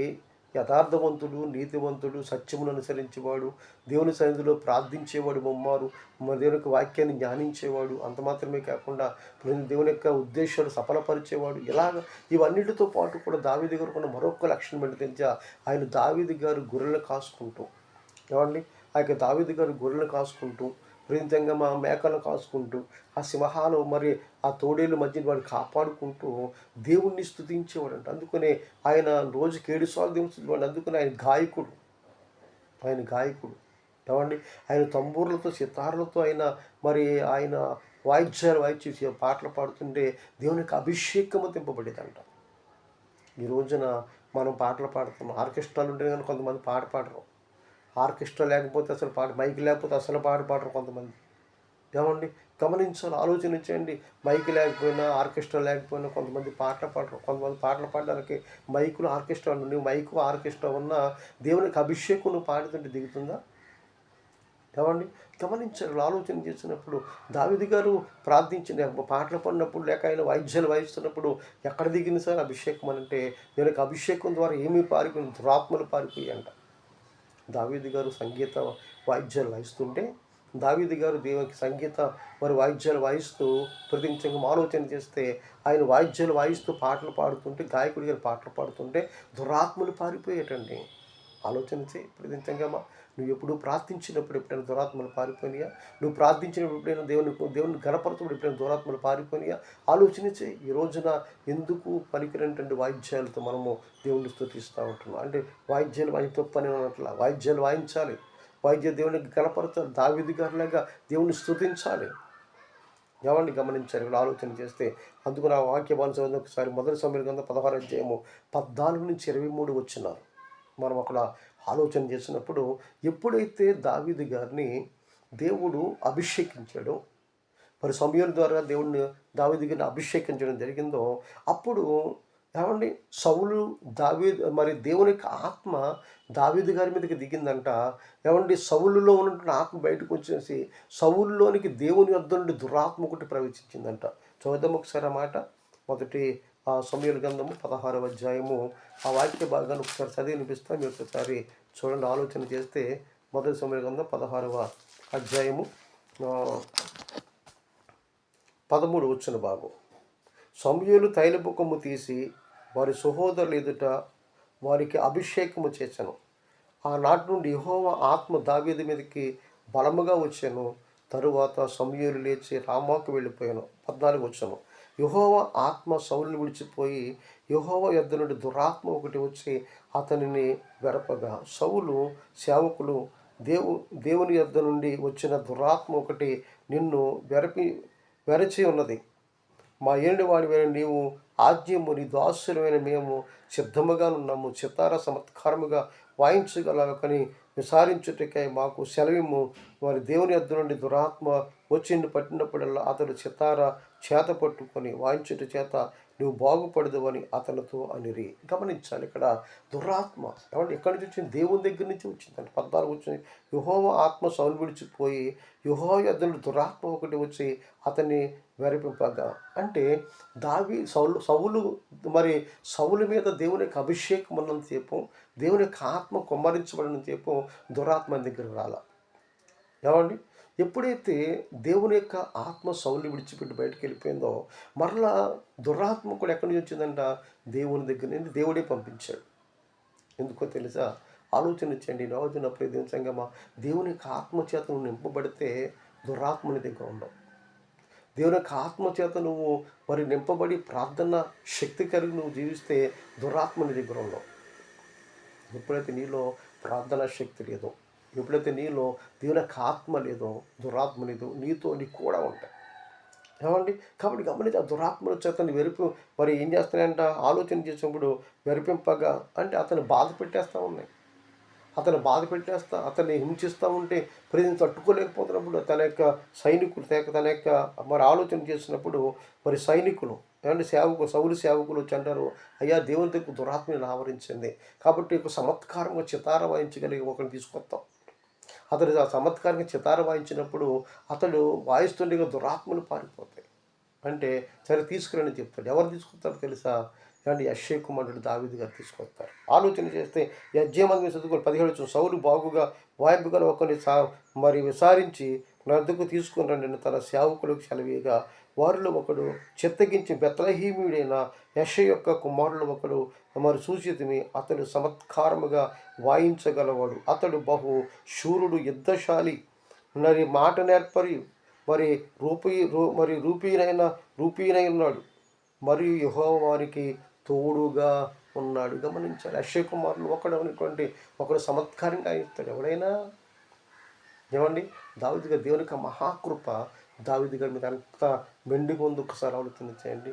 యథార్థవంతుడు, నీతివంతుడు, సత్యమును అనుసరించేవాడు, దేవుని సన్నిధిలో ప్రార్థించేవాడు, మరి దేవుని వాక్యాన్ని ధ్యానించేవాడు. అంత మాత్రమే కాకుండా దేవుని యొక్క ఉద్దేశాలు సఫలపరిచేవాడు. ఇవన్నిటితో పాటు కూడా దావీదు గారు కొన్ని మరొక లక్షణం ఏంటి తెలుసా, ఆయన దావీదు గారు గొర్రెలు కాసుకుంటూ ఆ యొక్క దావీదు గారు గొర్రెలను కాసుకుంటూ ప్రీతంగా మా మేకలను కాసుకుంటూ ఆ సింహాలు మరి ఆ తోడేళ్ళ మధ్య వాడిని కాపాడుకుంటూ దేవుణ్ణి స్తుతించేవాడంట. అందుకనే ఆయన రోజుకి 7 సార్లు దేవుని స్తుతించేవాడు. అందుకని ఆయన గాయకుడు ఏమండి. ఆయన తంబూర్లతో సితార్లతో ఆయన వాయిద్యాలు వాయించి పాటలు పాడుతుంటే దేవునికి అభిషేకము తెంపబడేదంట. ఈ రోజున మనం పాటలు పాడుతున్నాం. ఆర్కెస్ట్రాలు ఉంటే కానీ కొంతమంది పాట పాడరు. ఆర్కెస్ట్రా లేకపోతే అసలు మైక్ లేకపోతే అసలు పాడరు కొంతమంది. ఏమండి, గమనించాలి, ఆలోచించండి. మైక్ లేకపోయినా ఆర్కెస్ట్రా లేకపోయినా కొంతమంది పాటలు పాడరు. కొంతమంది పాటలు పాడడానికి మైకులు ఆర్కెస్ట్రా నువ్వు మైకు ఆర్కెస్ట్రా ఉన్న దేవునికి అభిషేకం నువ్వు పాడుతుంటే దిగుతుందా? ఏమండి, గమనించారు. ఆలోచన చేసినప్పుడు దావీదు గారు ప్రార్థించిన పాటలు పాడినప్పుడు లేక ఆయన వాయిద్యాలు వాయిస్తున్నప్పుడు ఎక్కడ దిగింది సార్ అభిషేకం అంటే దేవునికి అభిషేకం ద్వారా ఏమీ పారిపోయింది, దురాత్మలు పారిపోయాయంట. దావీదు గారు సంగీత వాయిద్యాలు వాయిస్తుంటే దావీదు గారు దేవునికి సంగీత వాయిద్యాలు వాయిస్తూ ప్రతించంగా ఆలోచన చేస్తే ఆయన వాయిద్యాలు వాయిస్తూ పాటలు పాడుతుంటే గాయకుడి గారు పాటలు పాడుతుంటే దురాత్మలు పారిపోయేటండి. ఆలోచన చేయి ప్రతించంగా. నువ్వు ఎప్పుడు ప్రార్థించినప్పుడు ఎప్పుడైనా దురాత్మలు పారిపోయినాయా? నువ్వు ప్రార్థించినప్పుడు ఎప్పుడైనా దేవుని గణపరచుడు ఎప్పుడైనా దురాత్మలు పారిపోయినాయా? ఆలోచన చేయి. ఈ రోజున ఎందుకు పనికిరంటే వాయిద్యాలతో మనము దేవుణ్ణి స్తుతిస్తూ ఉంటున్నాం. అంటే వాయిద్యాలు తప్పని అన్నట్ల వాయిద్యాలు వాయించాలి, దేవునికి గణపరచాలి, దావీదు గారిలాగా దేవుణ్ణి స్తుతించాలి. ఏమండి, గమనించాలి. ఇక్కడ ఆలోచన చేస్తే అందుకు ఆ వాక్య భాష ఒకసారి మొదటి సమయంలో 16 అధ్యాయము 14 నుంచి 23 వచ్చినారు. మనం అక్కడ ఆలోచన చేసినప్పుడు ఎప్పుడైతే దావీదు గారిని దేవుడు అభిషేకించాడో, మరి సమూయేలు ద్వారా దావీదు గారిని అభిషేకించడం జరిగిందో, అప్పుడు ఏమండి సౌలు దేవుని యొక్క ఆత్మ దావీదు గారి మీదకి దిగిందంట. ఏమండి, సౌలులో ఉన్నటువంటి ఆత్మ బయటకు వచ్చేసి సౌలులోనికి దేవుని వద్ద నుండి దురాత్మ ఒకటి ప్రవేశించిందంట. చూద్దాం ఒకసారి ఆ మాట. మొదటి సమూయేలు గ్రంథము 16వ అధ్యాయము ఆ వాక్య భాగాన్ని ఒకసారి చదివి వినిపిస్తాను. మీరు ఒకసారి చూడండి, ఆలోచన చేస్తే. మొదటి సమూయేలు గ్రంథం 16వ అధ్యాయము 13 వచ్చిన భాగం. సమూయేలు తైలపుకము తీసి వారి సహోదరులు ఎదుట వారికి అభిషేకము చేశాను. ఆనాటి నుండి యెహోవా ఆత్మ దావీదు మీదకి బలముగా వచ్చాను. తరువాత సమూయేలు లేచి రామాకు వెళ్ళిపోయాను. 14 వచ్చాను. యెహోవా ఆత్మ సౌలుని విడిచిపోయి యెహోవా యొద్ద నుండి దురాత్మ ఒకటి వచ్చి అతనిని వెరపగా సౌలు సేవకులు దేవుని యొద్ద నుండి వచ్చిన దురాత్మ ఒకటి నిన్ను వెరచి ఉన్నది. మా ఏడు వాడివైన నీవు ఆజ్ఞము నీ దాసులమైన మేము సిద్ధముగా ఉన్నాము. సితార చమత్కారముగా వాయించగలకని విచారించుటకై మాకు సెలవిమ్ము. వారి దేవుని యొద్ద నుండి దురాత్మ వచ్చి పట్టినప్పుడల్లా అతడు సితార చేత పట్టుకొని వాయించుట చేత నువ్వు బాగుపడదువని అతనితో అనిరి. గమనించాలి, ఇక్కడ దురాత్మ ఏమంటే ఎక్కడి నుంచి వచ్చింది? దేవుని దగ్గర నుంచి వచ్చిందంటే 14 వచ్చింది. యెహోవా ఆత్మ సౌలు విడిచిపోయి యెహోవా యొద్ద నుండి దురాత్మ ఒకటి వచ్చి అతన్ని వెరపింపగా, అంటే సౌలు మీద దేవుని యొక్క అభిషేకం ఉన్నంతసేపు, దేవుని యొక్క ఆత్మ కుమ్మరించబడినంతసేపు దురాత్మ దగ్గర రాల. ఏమండి, ఎప్పుడైతే దేవుని యొక్క ఆత్మ సౌలుని విడిచిపెట్టి బయటకు వెళ్ళిపోయిందో, మరలా దురాత్మ కూడా ఎక్కడి నుంచి వచ్చిందంట? దేవుని దగ్గర నుంచి దేవుడే పంపించాడు. ఎందుకో తెలుసా? ఆలోచించండి. రోజున ప్రియమైన సంగమా, దేవుని యొక్క ఆత్మచేత నువ్వు నింపబడితే దురాత్మని దగ్గర ఉండవు. దేవుని యొక్క ఆత్మచేత నువ్వు నింపబడి ప్రార్థన శక్తి కలిగి నువ్వు జీవిస్తే దురాత్మని దగ్గర ఉండవు. ఎప్పుడైతే నీలో ప్రార్థన శక్తి లేదో, ఎప్పుడైతే నీలో దేవుని యొక్క ఆత్మ లేదో, దురాత్మ లేదో, నీ కూడా ఉంటాయి. ఏమండి, కాబట్టి గమనించి ఆ దురాత్మల చేత ఏం చేస్తానంట? ఆలోచన చేసినప్పుడు వెరిపింపగా, అంటే అతను బాధ పెట్టేస్తూ ఉన్నాయి. అతన్ని హింసిస్తూ ఉంటే ప్రజలు తట్టుకోలేకపోతున్నప్పుడు తన యొక్క ఆలోచన చేసినప్పుడు సైనికులు ఏమంటే సౌలు సేవకులు వచ్చి అంటారు, అయ్యా దేవుని దగ్గర దురాత్మని ఆవరించింది కాబట్టి ఒక చమత్కారంగా చితార వాయించగలిగి ఒకరిని తీసుకొస్తాం. అతడు ఆ చమత్కారంగా చితార వాయించినప్పుడు అతడు వాయిస్తుండగా దురాత్మలు పారిపోతాయి. అంటే సరే తీసుకురని చెప్తాడు. ఎవరు తీసుకొస్తారు తెలుసా? అంటే యెష్షయి కుమారుడు దావీదు గారు తీసుకొస్తారు. ఆలోచన చేస్తే యజ్ఞమంది చదువుకొని 17 సౌలు బాగుగా వాయింపుగా ఒకరిని విచారించి నా వద్దకు తీసుకుని రండి తన సేవకులకు సెలవీగా వారిలో ఒకడు చిత్తగించి బెత్లెహేమీయుడైన యెషయా యొక్క కుమారులు ఒకడు మరి చూచితిమి. అతడు చమత్కారముగా వాయించగలవాడు. అతడు బహు శూరుడు, యుద్ధశాలి, మరి మాట నేర్పరి, మరి రూపీనై ఉన్నాడు. మరియు యెహోవా వారికి తోడుగా ఉన్నాడు. గమనించాలి. యెషయా కుమారులు ఒకడు చమత్కారంగా ఇస్తాడు. ఎవడైనా ఏమండి, దావీదు గారు దేవునికి మహాకృప దావీదు గారి మీద అంత మెండుగా ఉంది. ఒకసారి ఆలోచన చేయండి.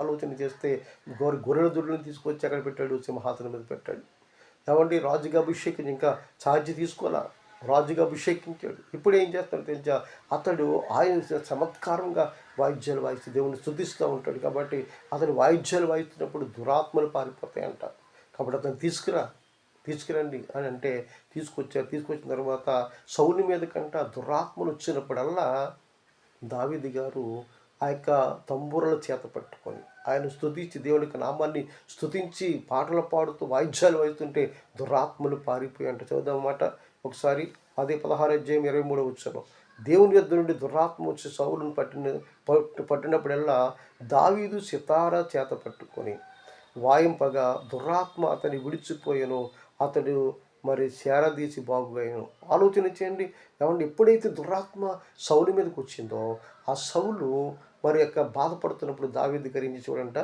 ఆలోచన చేస్తే గొర్రెల దొడ్లను తీసుకొచ్చి అక్కడ పెట్టాడు, సింహాసనం మీద పెట్టాడు. ఏమండి, రాజుగా అభిషేకం ఇంకా ఛార్జ్ తీసుకోవాలా, రాజుగా అభిషేకించాడు. ఇప్పుడు ఏం చేస్తాడు తెలుసా, అతడు ఆయన చమత్కారంగా వాయిద్యాలు వాయిస్తూ దేవుని స్తుతిస్తూ ఉంటాడు. కాబట్టి అతడు వాయిద్యాలు వాయిస్తున్నప్పుడు దురాత్మలు పారిపోతాయంట. కాబట్టి అతను తీసుకురండి అని అంటే తీసుకొచ్చిన తర్వాత సౌలు మీద కంట దురాత్మలు వచ్చినప్పుడల్లా దావీదు గారు ఆ యొక్క తంబూరల చేత పట్టుకొని ఆయన స్తుతించి దేవునికి నామాన్ని స్తుతించి పాటలు పాడుతూ వాయిద్యాలు వాయిస్తుంటే దురాత్మలు పారిపోయి అంట. చదువుదామన్నమాట ఒకసారి. అదే 16:23 దేవుని యొద్ద నుండి దురాత్మ వచ్చి సౌలును పట్టినప్పుడల్లా దావీదు సితారా చేత పట్టుకొని వాయింపగా దురాత్మ అతని విడిచిపోయాను, అతడు మరి శారదీసి బాగుగాయను. ఆలోచన చేయండి. ఏమంటే ఎప్పుడైతే దురాత్మ సౌలు మీదకి వచ్చిందో ఆ సౌలు మరి యొక్క బాధపడుతున్నప్పుడు దావీదు గారు ఏం చూడంట,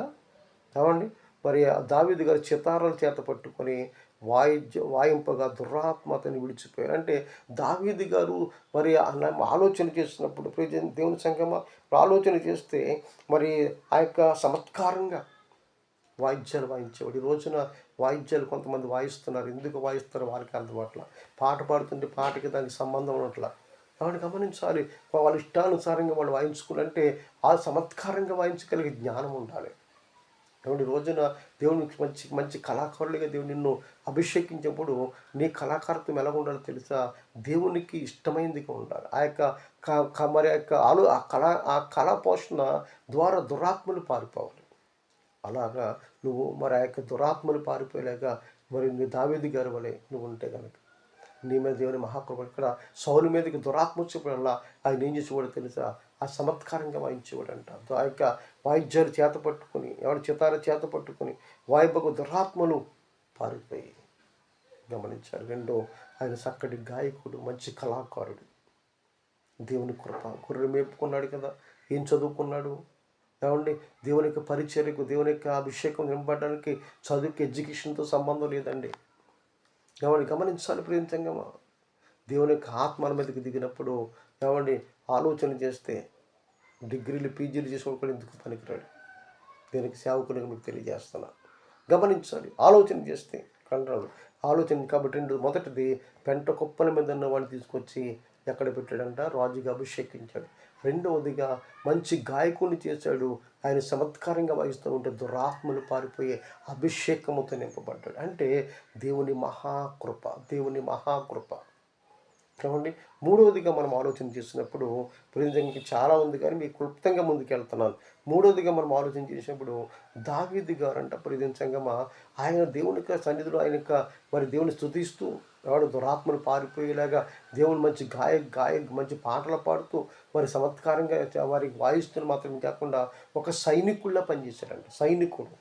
ఏమండి, మరి దావీదు గారు చితారాల చేత పట్టుకొని వాయింపగా దురాత్మ అతన్ని విడిచిపోయారు. అంటే దావీదు గారు మరి ఆలోచన చేస్తున్నప్పుడు దేవుని సంగమా ఆలోచన చేస్తే మరి ఆ యొక్క చమత్కారంగా వాయిద్యాలు వాయించేవాడు. ఈ రోజున వాయిద్యాలు కొంతమంది వాయిస్తున్నారు. ఎందుకు వాయిస్తారో వారికి అర్థమట్ల. పాట పాడుతుంటే పాటకి దానికి సంబంధం ఉన్నట్ల. కాబట్టి గమనించాలి. వాళ్ళ ఇష్టానుసారంగా వాళ్ళు వాయించుకుంటే ఆ చమత్కారంగా వాయించగలిగే జ్ఞానం ఉండాలి. కాబట్టి రోజున దేవునికి మంచి మంచి కళాకారులుగా దేవుడు నిన్ను అభిషేకించినప్పుడు నీ కళాకారత్వం ఎలా ఉండాలో తెలుసా, దేవునికి ఇష్టమైనదిగా ఉండాలి. ఆ యొక్క మరి ఆ కళా పోషణ ద్వారా దురాత్మలు పారిపోవాలి. అలాగా నువ్వు మరి ఆ యొక్క దురాత్మలు పారిపోయేలాగా మరి నీ దావీదు గారి వలె నువ్వు ఉంటే కనుక నీ మీద దేవుని మహాకృప. ఇక్కడ సౌలు మీదకి దురాత్మ వచ్చేప్పుడల్లా ఆయన ఏం చేసేవాడు తెలుసా, ఆ చమత్కారంగా వాయించేవాడు అంట. ఆ యొక్క వాయిద్యాలు చేత పట్టుకొని చితార చేత పట్టుకొని వాయిబకు దురాత్మలు పారిపోయి. గమనించారు. రెండో, ఆయన చక్కటి గాయకుడు, మంచి కళాకారుడు. దేవుని కృప. గొర్రెలు మేపుకున్నాడు కదా, ఏం చదువుకున్నాడు, ఏమండి, దేవుని యొక్క పరిచర్యకు, దేవుని యొక్క అభిషేకం నింపడానికి చదువుకి ఎడ్యుకేషన్తో సంబంధం లేదండి. గమనించాలి ప్రియంతంగా. దేవుని యొక్క ఆత్మల మీదకి దిగినప్పుడు ఏమండి ఆలోచన చేస్తే డిగ్రీలు పీజీలు చేసుకోవడం ఎందుకు పనికిరాడు. దీనికి సేవకులకు మీకు తెలియజేస్తున్నా. గమనించాలి. ఆలోచన చేస్తే కంట్రోల్ ఆలోచన. కాబట్టి మొదటిది పెంట కుప్పల మీద ఉన్న వాడిని తీసుకొచ్చి ఎక్కడ పెట్టాడంట, రాజుగా అభిషేకించాడు. రెండవదిగా మంచి గాయకుడిని చేశాడు. ఆయన చమత్కారంగా వాయిస్తూ ఉంటే దురాత్మలు పారిపోయే అభిషేకముతో నింపబడ్డాడు. అంటే దేవుని మహాకృప. కాబట్టి మూడవదిగా మనం ఆలోచన చేసినప్పుడు ప్రజలకి చాలా ఉంది కానీ మీకు క్లుప్తంగా ముందుకెళ్తున్నాను. మూడవదిగా మనం ఆలోచన చేసినప్పుడు దావీదు గారంట ప్రజంగా ఆయన దేవుని యొక్క సన్నిధిలో ఆయన యొక్క మరి దేవుని స్తుతిస్తూ వాడు దురాత్మను పారిపోయేలాగా దేవుని మంచి మంచి పాటలు పాడుతూ మరి చమత్కారంగా వారికి వాయిస్తున్న మాత్రమే కాకుండా ఒక సైనికుల్లా పనిచేశాడంట. సైనికుడు.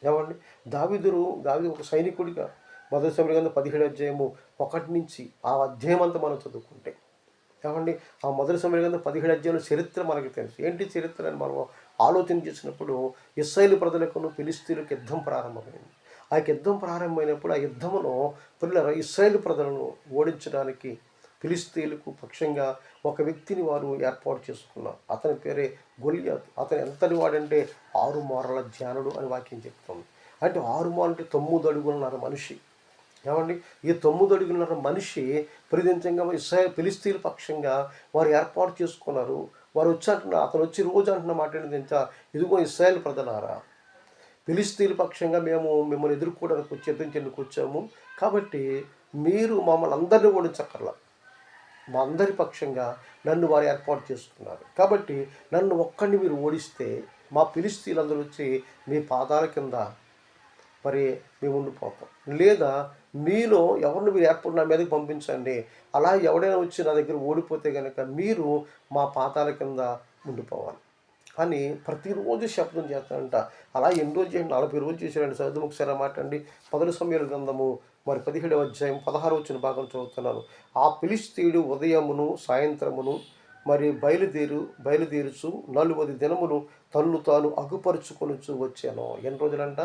ఏమండి, దావీదు ఒక సైనికుడిగా మొదటి సమయంలో 17:1 ఆ అధ్యాయం అంతా మనం చదువుకుంటే ఏమండి, ఆ మొదటి సమయంలో 17 చరిత్ర మనకి తెలుసు. ఏంటి చరిత్ర అని మనం ఆలోచన చేసినప్పుడు ఇశ్రాయేలు ప్రజలకు ఫిలిష్తీయులకు యుద్ధం ప్రారంభమైంది. ఆ యుద్ధం ప్రారంభమైనప్పుడు ఆ యుద్ధంలో ఇశ్రాయేలు ప్రజలను ఓడించడానికి ఫిలిష్తీయులకు పక్షంగా ఒక వ్యక్తిని వారు ఏర్పాటు చేసుకున్నారు. అతని పేరే గొలియాతు. అతను ఎంతటి వాడంటే 6 మూరల జ్ఞానుడు అని వాక్యం చెప్తుంది. అంటే 6 మూరలు అంటే 9 అడుగులున్నర మనిషి. ఏమండి, ఈ 9 అడుగులున్నర మనిషి ప్రతినిత్యంగా ఫిలిష్తీయుల పక్షంగా వారు ఏర్పాటు చేసుకున్నారు. వారు అతను వచ్చి రోజు అంటున్న మాట ఏంటంటే, ఇదిగో ఇశ్రాయేలు ప్రజలారా, ఫిలిష్తీయుల పక్షంగా మేము మిమ్మల్ని ఎదుర్కోవడానికి యుద్ధం వచ్చాము. కాబట్టి మీరు మమ్మల్ని అందరినీ ఓడించక్కర్లా, మా అందరి పక్షంగా నన్ను వారు ఏర్పాటు చేసుకున్నారు. కాబట్టి నన్ను ఒక్కడిని మీరు ఓడిస్తే మా ఫిలిష్తీయులందరూ వచ్చి మీ పాదాల కింద మరి మేము ఉండిపోతాం. లేదా మీలో ఎవరిని మీరు ఏర్పాటు నా మీదకి పంపించండి. అలా ఎవడైనా వచ్చి నా దగ్గర ఓడిపోతే కనుక మీరు మా పాదాల కింద ఉండిపోవాలి. అని ప్రతిరోజు శబ్దం చేస్తాడంట. అలా ఎన్ని రోజులు చేయండి, 40 రోజులు చేశాడండి. చదువు ఒకసారి ఆ మాట అండి. మొదటి సమూయేలు గ్రంథము మరి 17వ అధ్యాయం 16 వచ్చిన భాగం చదువుతున్నాను. ఆ ఫిలిష్తీయుడు ఉదయమును సాయంత్రమును మరి బయలుదేరుచు 40 దినములు తన్ను తాను అగుపరుచుకొనుచు వచ్చాను. ఎన్ని రోజులంట?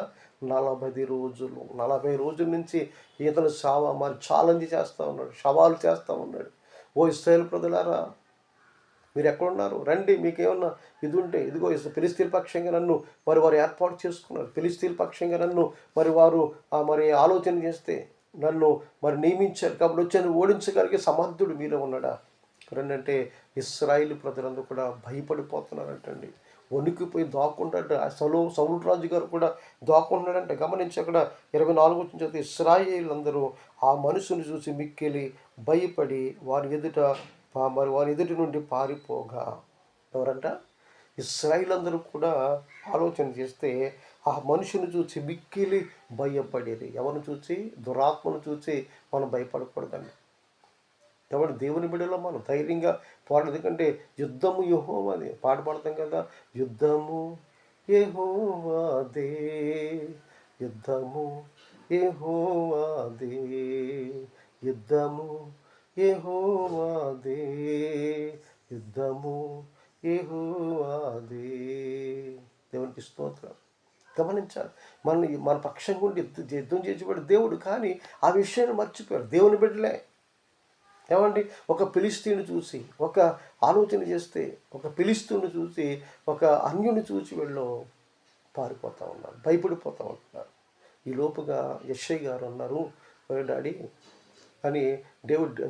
40 రోజులు. 40 రోజుల నుంచి ఇతను మరి ఛాలెంజ్ చేస్తూ ఉన్నాడు, సవాలు చేస్తూ ఉన్నాడు. ఓ ఇశ్రాయేలు ప్రజలారా, మీరు ఎక్కడున్నారు? రండి, మీకేమన్నా ఇది ఉంటే ఇదిగో ఫిలిష్తీయుల పక్షంగా నన్ను మరి వారు ఏర్పాటు చేసుకున్నారు. ఫిలిష్తీయుల పక్షంగా నన్ను మరి వారు మరి ఆలోచన చేస్తే నన్ను మరి నియమించారు కాబట్టి వచ్చాను, ఓడించగలిగే సమర్థుడు మీలో ఉన్నాడా? రెండంటే ఇశ్రాయేలు ప్రజలందరూ కూడా భయపడిపోతున్నారంటండి. వణికిపోయి దాక్కుంటాడు. సౌలు రాజు గారు కూడా దాక్కుంటున్నాడంటే గమనించి అక్కడ 24 వచ్చిన చదివితే ఇశ్రాయేలందరూ ఆ మనుషుని చూసి మిక్కిలి భయపడి వారి ఎదుటి నుండి పారిపోగా. ఎవరంట? ఇశ్రాయేలందరూ కూడా ఆలోచన చేస్తే ఆ మనుషుని చూసి మిక్కిలి భయపడేది. ఎవరిని చూసి? దురాత్మను చూసి మనం భయపడకూడదండి. కాబట్టి దేవుని బిడ్డలో మనం ధైర్యంగా పోరాడు. ఎందుకంటే యుద్ధము యెహోవాదే. పాట పాడతాం కదా, యుద్ధము యెహోవాదే, యుద్ధము యెహోవాదే, యుద్ధము యెహోవాదే, యుద్ధము యెహోవాదే. దేవునికి స్తోత్రం. గమనించాలి, మన పక్షంగా ఉండి యుద్ధం చేసేవాడు దేవుడు. కానీ ఆ విషయాన్ని మర్చిపోయారు దేవుని బిడ్డలే. ఏమండి, ఒక ఫిలిష్తీయుని చూసి ఒక ఆలోచన చేస్తే, ఒక ఫిలిష్తీయుని చూసి ఒక అన్యుని చూసి వీళ్ళు పారిపోతూ ఉన్నారు, భయపడిపోతూ ఉంటున్నారు. ఈ లోపుగా యెషయా గారు అన్నారు, డాడీ అని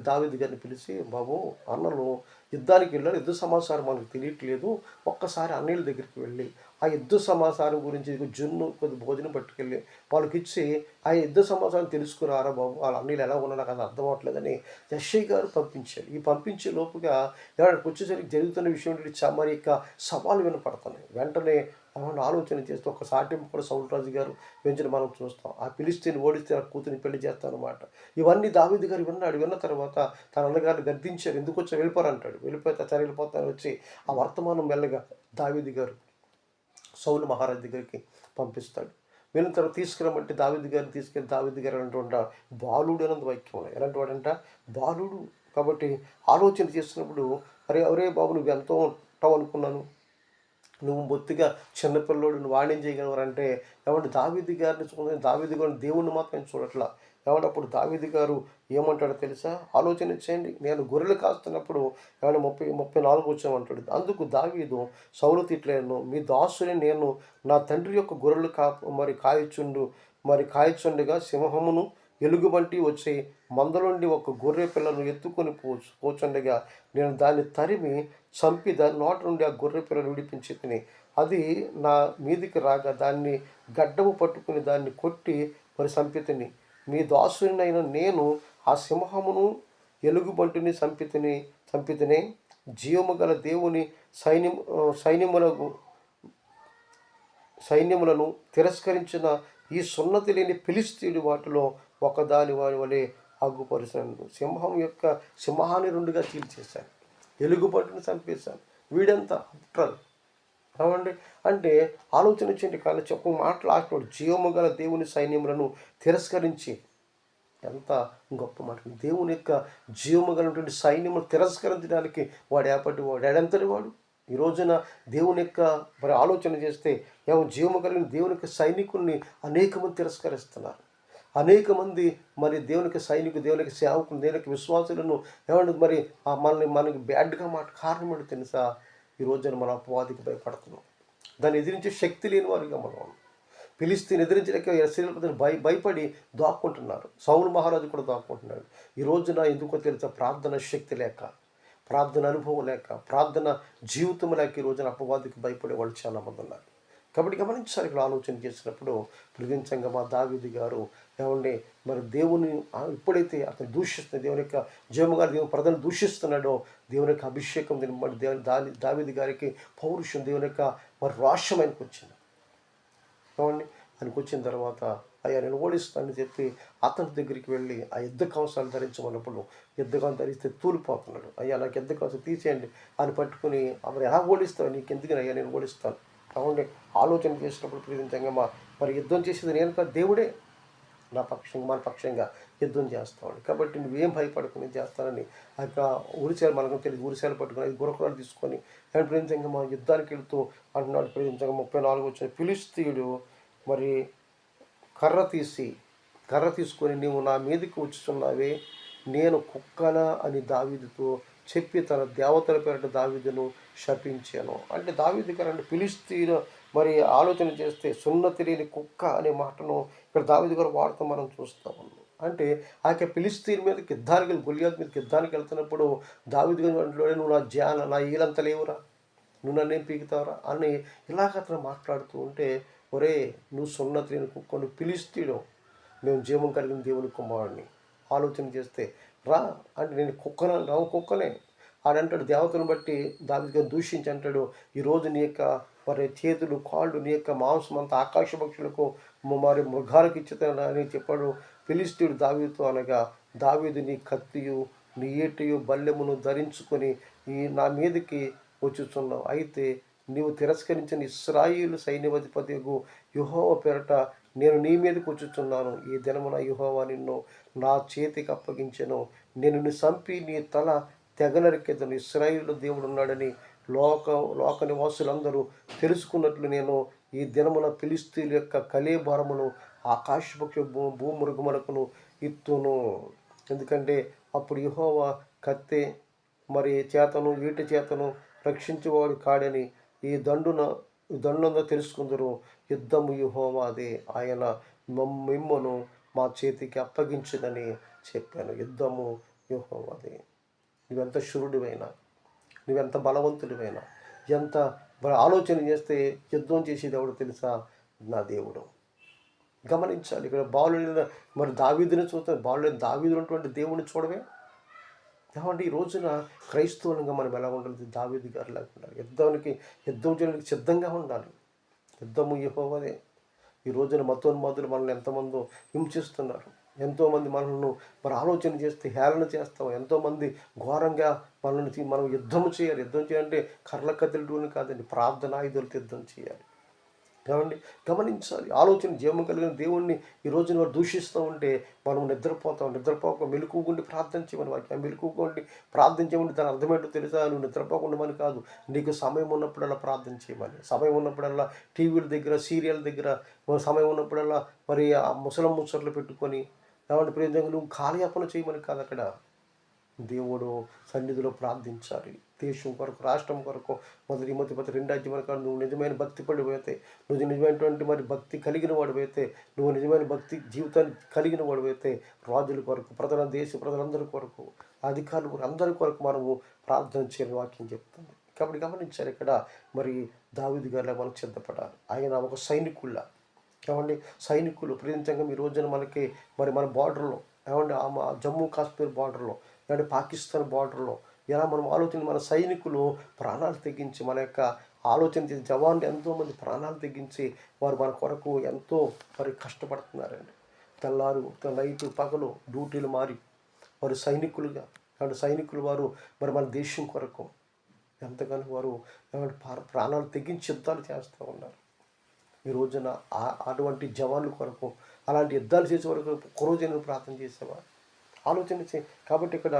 దావీదు గారిని పిలిచి, బాబు అన్నలు యుద్ధానికి వెళ్ళారు, యుద్ధ సమాచారం మనకు తెలియట్లేదు, ఒక్కసారి అన్నయ్యల దగ్గరికి వెళ్ళి ఆ యుద్ధ సమాచారం గురించి జున్ను కొద్ది భోజనం పట్టుకెళ్ళి వాళ్ళకి ఇచ్చి ఆ యుద్ధ సమాచారం తెలుసుకురారా బాబు, వాళ్ళ అన్నయ్యలు ఎలా ఉన్నా నాకు అది అర్థం అవ్వట్లేదని యెషయా గారు పంపించారు. ఈ పంపించే లోపుగా ఎవరికి వచ్చేసరికి జరుగుతున్న విషయం మరి యొక్క సవాలు వినపడుతున్నాయి. వెంటనే ఏమన్నా ఆలోచన చేస్తే ఒక సాటింపు కూడా సౌలు రాజు గారు పెంచిన మనం చూస్తాం. ఆ ఫిలిష్తీయుని ఓడిస్తే ఆ కూతురిని పెళ్లి చేస్తానమాట. ఇవన్నీ దావీదు గారు విన్నాడు. విన్న తర్వాత తన అన్నగారిని గద్దించారు. ఎందుకు వచ్చా, వెళ్ళిపోరంటాడు. వెళ్ళిపోతే సరే వెళ్ళిపోతాను వచ్చి ఆ వర్తమానం మెల్లగా దావీదు గారు సౌలు మహారాజు దగ్గరికి పంపిస్తాడు. వెళ్ళిన తర్వాత తీసుకురమ్మంటే దావీదు గారిని తీసుకెళ్ళి దావీదు గారు అంటుంటా బాలుడు అన్నది వాక్యం ఉన్నాయి. ఎలాంటి వాడంట? బాలుడు. కాబట్టి ఆలోచన చేసినప్పుడు అరే బాబు నువ్వు ఎంతో ఉంటావు అనుకున్నాను, నువ్వు బొత్తిగా చిన్నపిల్లోడు, నువ్వు వాణ్యం చేయగలవారంటే ఏమంటే దావీదు గారిని చూడండి, దావీదు గారిని దేవుణ్ణి మాత్రం చూడట్లా. ఏమంటే అప్పుడు దావీదు గారు ఏమంటాడో తెలుసా? ఆలోచన చేయండి. నేను గొర్రెలు కాస్తున్నప్పుడు ఏమైనా 34 వచ్చామంటాడు. అందుకు దావీదు సౌలు తిట్లేను, మీ దాసుని నేను నా తండ్రి యొక్క గొర్రెలు కాయచుండగా సింహమును ఎలుగుబంటి వచ్చి మందలోండి ఒక గొర్రె పిల్లను ఎత్తుకొని పోచుండగా నేను దాన్ని తరిమి చంపి దాని నోట నుండి ఆ గొర్రె పిల్లను విడిపించి తిని అది నా మీదికి రాగా దాన్ని గడ్డము పట్టుకుని దాన్ని కొట్టి మరి చంపితిని. మీ దాసునైన నేను ఆ సింహమును ఎలుగుబంటిని చంపితిని జీవము గల దేవుని సైన్యములను తిరస్కరించిన ఈ సున్నతి లేని ఫిలిష్తీయుడు వాటిలో ఒకదాని వారి వలె అగ్గుపరిచాను. సింహాన్ని 2గా చీల్చేశాను, ఎలుగుబంటిని చంపేశాను. వీడంతా అప్ట్రల్. అవండి అంటే ఆలోచన చేయండి. కానీ ఒక మాటలు ఆడినోడు జీవము గల దేవుని సైన్యములను తిరస్కరించి, ఎంత గొప్ప మాట! దేవుని యొక్క జీవము గలటువంటి సైన్యమును తిరస్కరించడానికి వాడు ఎడంతటి వాడు. ఈ రోజున దేవుని యొక్క మరి ఆలోచన చేస్తే జీవము కలిగిన దేవుని యొక్క సైనికుల్ని అనేక మంది తిరస్కరిస్తున్నారు. అనేక మంది మరి దేవునికి సైనికులు, దేవునికి సేవకులు, దేవునికి విశ్వాసులను మరి మనకి బ్యాడ్గా కారణం ఏంటో తెలుసా? ఈ రోజున మన అపవాదికి భయపడుతున్నాం. దాన్ని ఎదిరించే శక్తి లేని వారిగా మనం ఫిలిష్తీయుని ఎదిరించలేక ఇశ్రాయేలు భయపడి దాక్కుంటున్నారు. సౌలు మహారాజు కూడా దాక్కుంటున్నాడు. ఈ రోజున ఎందుకో తెలుసా? ప్రార్థన శక్తి లేక, ప్రార్థన అనుభవం లేక, ప్రార్థన జీవితం లేక ఈ రోజున అపవాదికి భయపడే వాళ్ళు చాలామంది ఉన్నారు. కాబట్టి గమనించాలి. ఇక్కడ ఆలోచన చేసినప్పుడు ప్రతించంగా మా దావీదు గారు మరి దేవుని ఎప్పుడైతే అతను దూషిస్తున్న దేవుని యొక్క జీవముగా దేవుని ప్రజలు దూషిస్తున్నాడో దేవుని యొక్క అభిషేకం దావీదు గారికి పౌరుషం, దేవుని యొక్క మరి రోషం ఆయనకు వచ్చింది. ఆయనకు వచ్చిన తర్వాత అయ్యా నేను ఓడిస్తానని చెప్పి అతని దగ్గరికి వెళ్ళి ఆ యుద్ధ కవచాలు ధరించమన్నప్పుడు యుద్ధ కవచం ధరిస్తే తూలిపోతున్నాడు. అయ్యా నాకు యుద్ధ కవచం తీసేయండి అని పట్టుకుని అప్పుడు ఎలా ఓడిస్తావు, నీకు ఎందుకని అయ్యా నేను ఓడిస్తాను. కాబట్టి ఆలోచన చేసినప్పుడు ప్రీతించంగా మరి యుద్ధం చేసేది నేను కాదు, దేవుడే మన పక్షంగా యుద్ధం చేస్తామని. కాబట్టి నువ్వేం భయపడకు, నేను చేస్తానని ఆ యొక్క ఉరిసేలు మనకు తెలియదు, ఉరిసేలు పట్టుకుని అది గురకురాలు తీసుకొని ఆయన ప్రేమించంగా మా యుద్ధానికి వెళ్తూ అంటున్నాడు. ప్రేమించంగా 34 వచ్చిన ఫిలిష్తీయుడు మరి కర్ర తీసుకొని నీవు నా మీదకి వచ్చుచున్నావే, నేను కుక్కనా అని దావీదుతో చెప్పి తన దేవతల పేరిట దావీదును శపించాను. అంటే దావీదు గారు ఫిలిష్తీయులు మరి ఆలోచన చేస్తే సున్నతి లేని కుక్క అనే మాటను ఇక్కడ దావీదు గారు వాడుతూ మనం చూస్తూ ఉన్నాం. అంటే ఆ యొక్క ఫిలిష్తీయుల మీదకి యుద్ధానికి గొలియాతు మీదకి యుద్ధానికి వెళ్తున్నప్పుడు దావీదు గారు అంటున్నాడు, నువ్వు నా ఈలంతా లేవురా, నువ్వు నన్నేం పీకుతావురా అని ఇలాగ అతను మాట్లాడుతూ ఉంటే, ఒరే నువ్వు సున్నతి లేని కుక్క, నువ్వు ఫిలిష్తీయుడు, నేను జీవం కలిగిన దేవుని కుమారుడిని. ఆలోచన చేస్తే రా అంటే నేను కుక్కనే ఆడంటాడు. దేవతను బట్టి దావీదుగా దూషించి అంటాడు, ఈరోజు నీ యొక్క మరి చేతులు కాళ్ళు నీ యొక్క మాంసం అంతా ఆకాశ పక్షులకు మరి మృగాలకు ఇచ్చుతానని చెప్పాడు ఫిలిష్తీయుడు దావీదుతో. అనగా దావీదు నీ కత్తియు నీ ఏటియు బల్లెమును ధరించుకొని నా మీదకి వచ్చుచున్నావు. అయితే నీవు తిరస్కరించిన ఇశ్రాయేలు సైన్యాధిపతియగు యెహోవా పేరట నేను నీ మీదకి వచ్చుచున్నాను. ఈ దినమున యెహోవా నిన్ను నా చేతికి అప్పగించెను. నేను నిన్ను చంపి నీ తల తెగనరికెదను. ఇశ్రాయేలు దేవుడు ఉన్నాడని లోక నివాసులందరూ తెలుసుకున్నట్లు నేను ఈ దినమున ఫిలిష్తీయుల యొక్క కళేభారమును ఆకాశపక్ష భూమృగములకును ఇత్తును. ఎందుకంటే అప్పుడు యెహోవా కత్తె మరి చేతను ఈటి చేతను రక్షించేవాడు కాడని ఈ దండున తెలుసుకుందరు. యుద్ధము యెహోవాదే, ఆయన మిమ్మును మా చేతికి అప్పగించదని చెప్పాను. యుద్ధము యెహోవాదే. నువ్వెంత శూరుడివైనా, నువ్వెంత బలవంతుడివైనా, ఎంత ఆలోచన చేస్తే యుద్ధం చేసేది ఎవడు తెలుసా? నా దేవుడు. గమనించాలి. ఇక్కడ బాలుడైన మరి దావీదుని చూస్తే బాలుడైన దావీదు ఉన్నటువంటి దేవుడిని చూడవే. ఏమంటే ఈ రోజున క్రైస్తవులుగా మనం ఎలా ఉండాలి? దావీదు గారు లేకుండా యుద్ధం చేయడానికి సిద్ధంగా ఉండాలి. యుద్ధము యెహోవాదే. ఈ రోజున మతోన్మాదులు మనల్ని ఎంతమందో హింసిస్తున్నారు. ఎంతోమంది మనల్ని మరి ఆలోచన చేస్తే హేళన చేస్తాం. ఎంతోమంది ఘోరంగా మనం యుద్ధం చేయాలి. యుద్ధం చేయాలంటే కర్ల కత్తులతోని కాదండి, ప్రార్థనాయుధులతో యుద్ధం చేయాలి. ఏమండి గమనించాలి. ఆలోచన జీవం కలిగిన దేవుణ్ణి ఈ రోజున వారు దూషిస్తూ ఉంటే మనం నిద్రపోక మెలకువగుండి ప్రార్థన చేయమని వాక్యం. మెలకువగుండి ప్రార్థన చేయమని దాని అర్థమేంటో తెలుసా? నువ్వు నిద్రపోకుండా కాదు, నీకు సమయం ఉన్నప్పుడల్లా ప్రార్థన చేయమని. సమయం ఉన్నప్పుడల్లా టీవీల దగ్గర సీరియల్ దగ్గర సమయం ఉన్నప్పుడల్లా మరి ఆ ముచ్చట్లు పెట్టుకొని ఏమంటే ప్రేమ నువ్వు కాలయాపన చేయమని కాదు, అక్కడ దేవుడు సన్నిధిలో ప్రార్థించాలి. దేశం కొరకు, రాష్ట్రం కొరకు, మొదటి పత్రిక 2 అధ్యాయం కాదు. నువ్వు నిజమైన భక్తి పడిపోతే, నువ్వు నిజమైనటువంటి మరి భక్తి కలిగిన వాడిపోతే, నువ్వు నిజమైన భక్తి జీవితాన్ని కలిగిన వాడిపోతే రాజుల కొరకు, దేశ ప్రజలందరి కొరకు, అధికారుల కొరకు, అందరి కొరకు మనము ప్రార్థన చేయాలని వాక్యం చెప్తుంది. కాబట్టి గమనించారు. ఇక్కడ మరి దావీదు గారిలా మనం సిద్ధపడాలి. ఆయన ఒక సైనికుల్లా. ఏమండి సైనికులు ప్రతినిత్యంగా ఈ రోజున మనకి మరి మన బార్డర్లో ఏమండి జమ్మూ కాశ్మీర్ బార్డర్లో లేదంటే పాకిస్తాన్ బార్డర్లో ఎలా మనం ఆలోచన మన సైనికులు ప్రాణాలు తెగించి మన యొక్క ఆలోచన చేసి జవాన్లు ఎంతోమంది ప్రాణాలు తెగించి వారు మన కొరకు ఎంతో మరి కష్టపడుతున్నారండి. నైటు పగలు డ్యూటీలు మారి వారు సైనికులుగా సైనికులు వారు మరి మన దేశం కొరకు ఎంతగానో వారు ప్రాణాలు తెగించి యుద్ధాలు చేస్తూ ఉన్నారు. ఈ రోజున అటువంటి జవాన్ల కొరకు అలాంటి యుద్ధాలు చేసే వరకు ఒకరోజు ప్రార్థన చేసేవారు. ఆలోచన కాబట్టి ఇక్కడ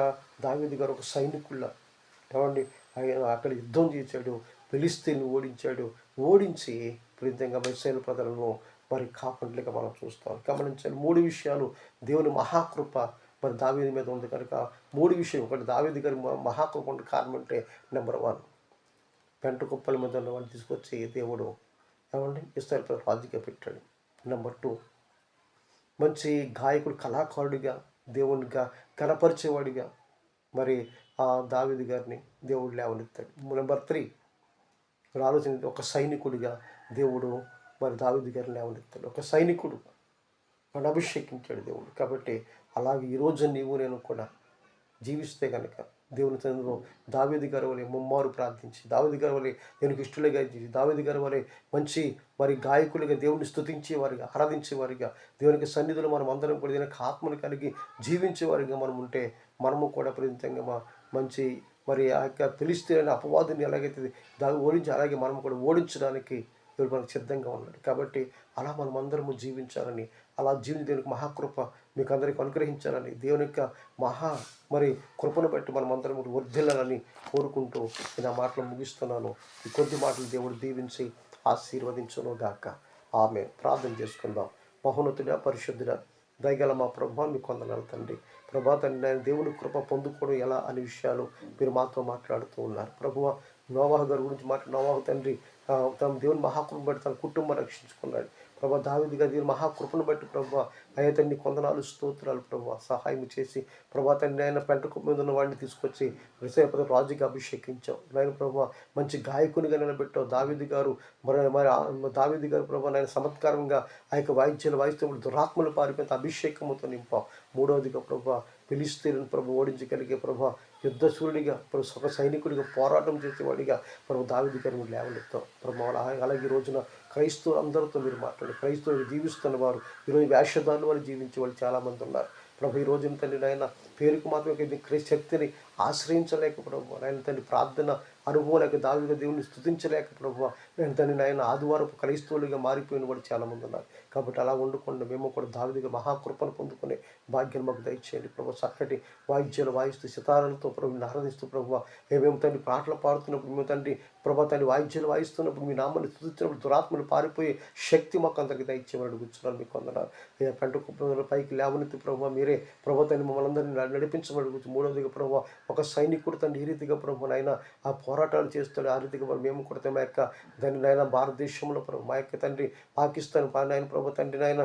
దావీదు గారు ఒక సైనికుల్లా ఏమండి ఆయన అక్కడ యుద్ధం చేశాడు, ఫిలిష్తీయులను ఓడించి ప్రతిగా ఇశ్రాయేలు ప్రజలను మరి కాపాడలేక మనం చూస్తాం. గమనించాలి 3 విషయాలు దేవుని మహాకృప మరి దావీదు మీద ఉంది కనుక 3 విషయం. ఒకటి దావీదు గారి మహాకృప ఉండే కారణం అంటే నెంబర్ 1 పెంట కుప్పల మీద ఉన్న వాళ్ళు తీసుకొచ్చి దేవుడు ఏమండి ఇశ్రాయేలు ప్రజలు రాజుగా పెట్టాడు. నెంబర్ 2 మంచి గాయకుడు, కళాకారుడిగా, దేవునిగా కనపరిచేవాడిగా మరి ఆ దావీదు గారిని దేవుడు లేవనెత్తాడు. నెంబర్ 3 ఆలోచన ఒక సైనికుడిగా దేవుడు మరి దావీదు గారిని లేవనెత్తాడు. ఒక సైనికుడు వాడు అభిషేకించాడు దేవుడు. కాబట్టి అలాగే ఈరోజు నీవు నేను కూడా జీవిస్తే కనుక దేవుని సన్నిధిలో దావీదు గారి వలె ముమ్మారు ప్రార్థించి, దావీదు గారి వలె దేవునికి ఇష్టలుగా చేసి, దావీదు గారి వలె మంచి మరి గాయకులుగా దేవుని స్తుతించే వారిగా, ఆరాధించే వారిగా, దేవునికి సన్నిధిలో మనం అందరం కూడా దేవునికి ఆత్మను కలిగి జీవించే వారిగా మనం ఉంటే మనము కూడా ప్రతిగా మంచి మరి ఆ యొక్క ఫిలిష్తీయులైన అపవాదిని ఎలాగైతే ఓడించి అలాగే మనం కూడా ఓడించడానికి దేవుడు మనకు సిద్ధంగా ఉన్నాడు. కాబట్టి అలా మనం అందరము జీవించాలని, అలా జీవించి దేవునికి మహాకృప మీకు అందరికీ అనుగ్రహించాలని, దేవుని యొక్క మహా మరి కృపను బట్టి మనం అందరం వర్ధిల్లాలని కోరుకుంటూ నేను ఆ మాటలు ముగిస్తున్నాను. ఈ కొద్ది మాటలు దేవుడు దీవించి ఆశీర్వదించును గాక. ఆమె ప్రార్థన చేసుకుందాం. మహోన్నతుడా, పరిశుద్ధుడా, దయగల మా ప్రభా మీకు వందనాలు తండ్రి. ప్రభా తండ్రి, నేను దేవుని కృప పొందుకోవడం ఎలా అనే విషయాలు మీరు మాతో మాట్లాడుతూ ఉన్నారు. ప్రభువ నోవాహు గారి గురించి నోవాహు తండ్రి తన దేవుని మహాకృపను బట్టి తన కుటుంబం రక్షించుకున్నాడు. ప్రభా దావీదు గారి దేవుని మహాకృపను బట్టి ప్రభా అయ్యా తండ్రి కొందనాలు స్తోత్రాలు ప్రభా సహాయం చేసి ప్రభా తండ్రి ఆయన పెంట కుప్ప మీద ఉన్న వాడిని తీసుకొచ్చి విషయపద రాజుగా అభిషేకించావు. నాయన ప్రభా మంచి గాయకునిగా నిలబెట్టావు. దావీదు గారు దావీదు గారు ప్రభా నేను చమత్కారంగా ఆ యొక్క వాయిద్యాలు వాయిస్తున్నప్పుడు దురాత్మలు పారిపోయిన అభిషేకముతో నింపావు. మూడవదిగా ప్రభా ఫిలిష్తీయులను ప్రభు ఓడించగలిగే ప్రభా యుద్ధశూరుడిగా ఒక సైనికుడిగా పోరాటం చేసేవాడిగా ప్రభు దావీదు గారిని లేవనెత్తావు. ప్రభు అలాగే ఈ రోజున క్రైస్తవులు అందరితో మీరు మాట్లాడారు. క్రైస్తవులు జీవిస్తున్న వారు ఈరోజు వేషధారులు వారు జీవించే వాళ్ళు చాలామంది ఉన్నారు. ప్రభు ఈ రోజున తండ్రి నాయన పేరుకు మాత్రమే శక్తిని ఆశ్రయించలేక ప్రభు నాయన తండ్రి ప్రార్థన అనుభవం లేక దావీదు దేవుని స్తుతించలేక ప్రభు నేను తండ్రి నాయన ఆదివారపు క్రైస్తవులుగా మారిపోయిన వాడు చాలామంది ఉన్నారు. కాబట్టి అలా ఉండకుండా మేము కూడా దావీదుగా మహాకృపను పొందుకునే భాగ్యం మాకు దయచేయండి ప్రభు. చక్కటి వాయిద్యాలు వాయిస్తూ సితారాలతో ప్రభుని ఆరాధిస్తూ ప్రభు మేము తండ్రి పాటలు పాడుతున్నప్పుడు మేము తండ్రి ప్రభా తండ్రి వాయిద్యాలు వాయిస్తున్నప్పుడు మీ నామాన్ని స్తుతించినప్పుడు దురాత్మలు పారిపోయే శక్తి మాకు అందరికి దయచేయమని అడుగుతున్నాను. మీకు వందనాలు అయ్యా. పెంట కుప్ప పైకి లేవనెత్తి ప్రభు మీరే ప్రభు తండ్రి మమ్మల్ని అందరినీ నడిపించమని అడుగుతుంది. మూడవదిగా ప్రభు ఒక సైనికుడు తండ్రి ఈ రీతిగా ప్రభు నాయన ఆ పోరాటాలు చేస్తాడు. ఆ రీతిగా మేము కూడా మా యొక్క తండ్రి నాయన భారతదేశంలో ప్రభు మా యొక్క తండ్రి పాకిస్తాన్ నాయన ప్రభు తండ్రి నాయన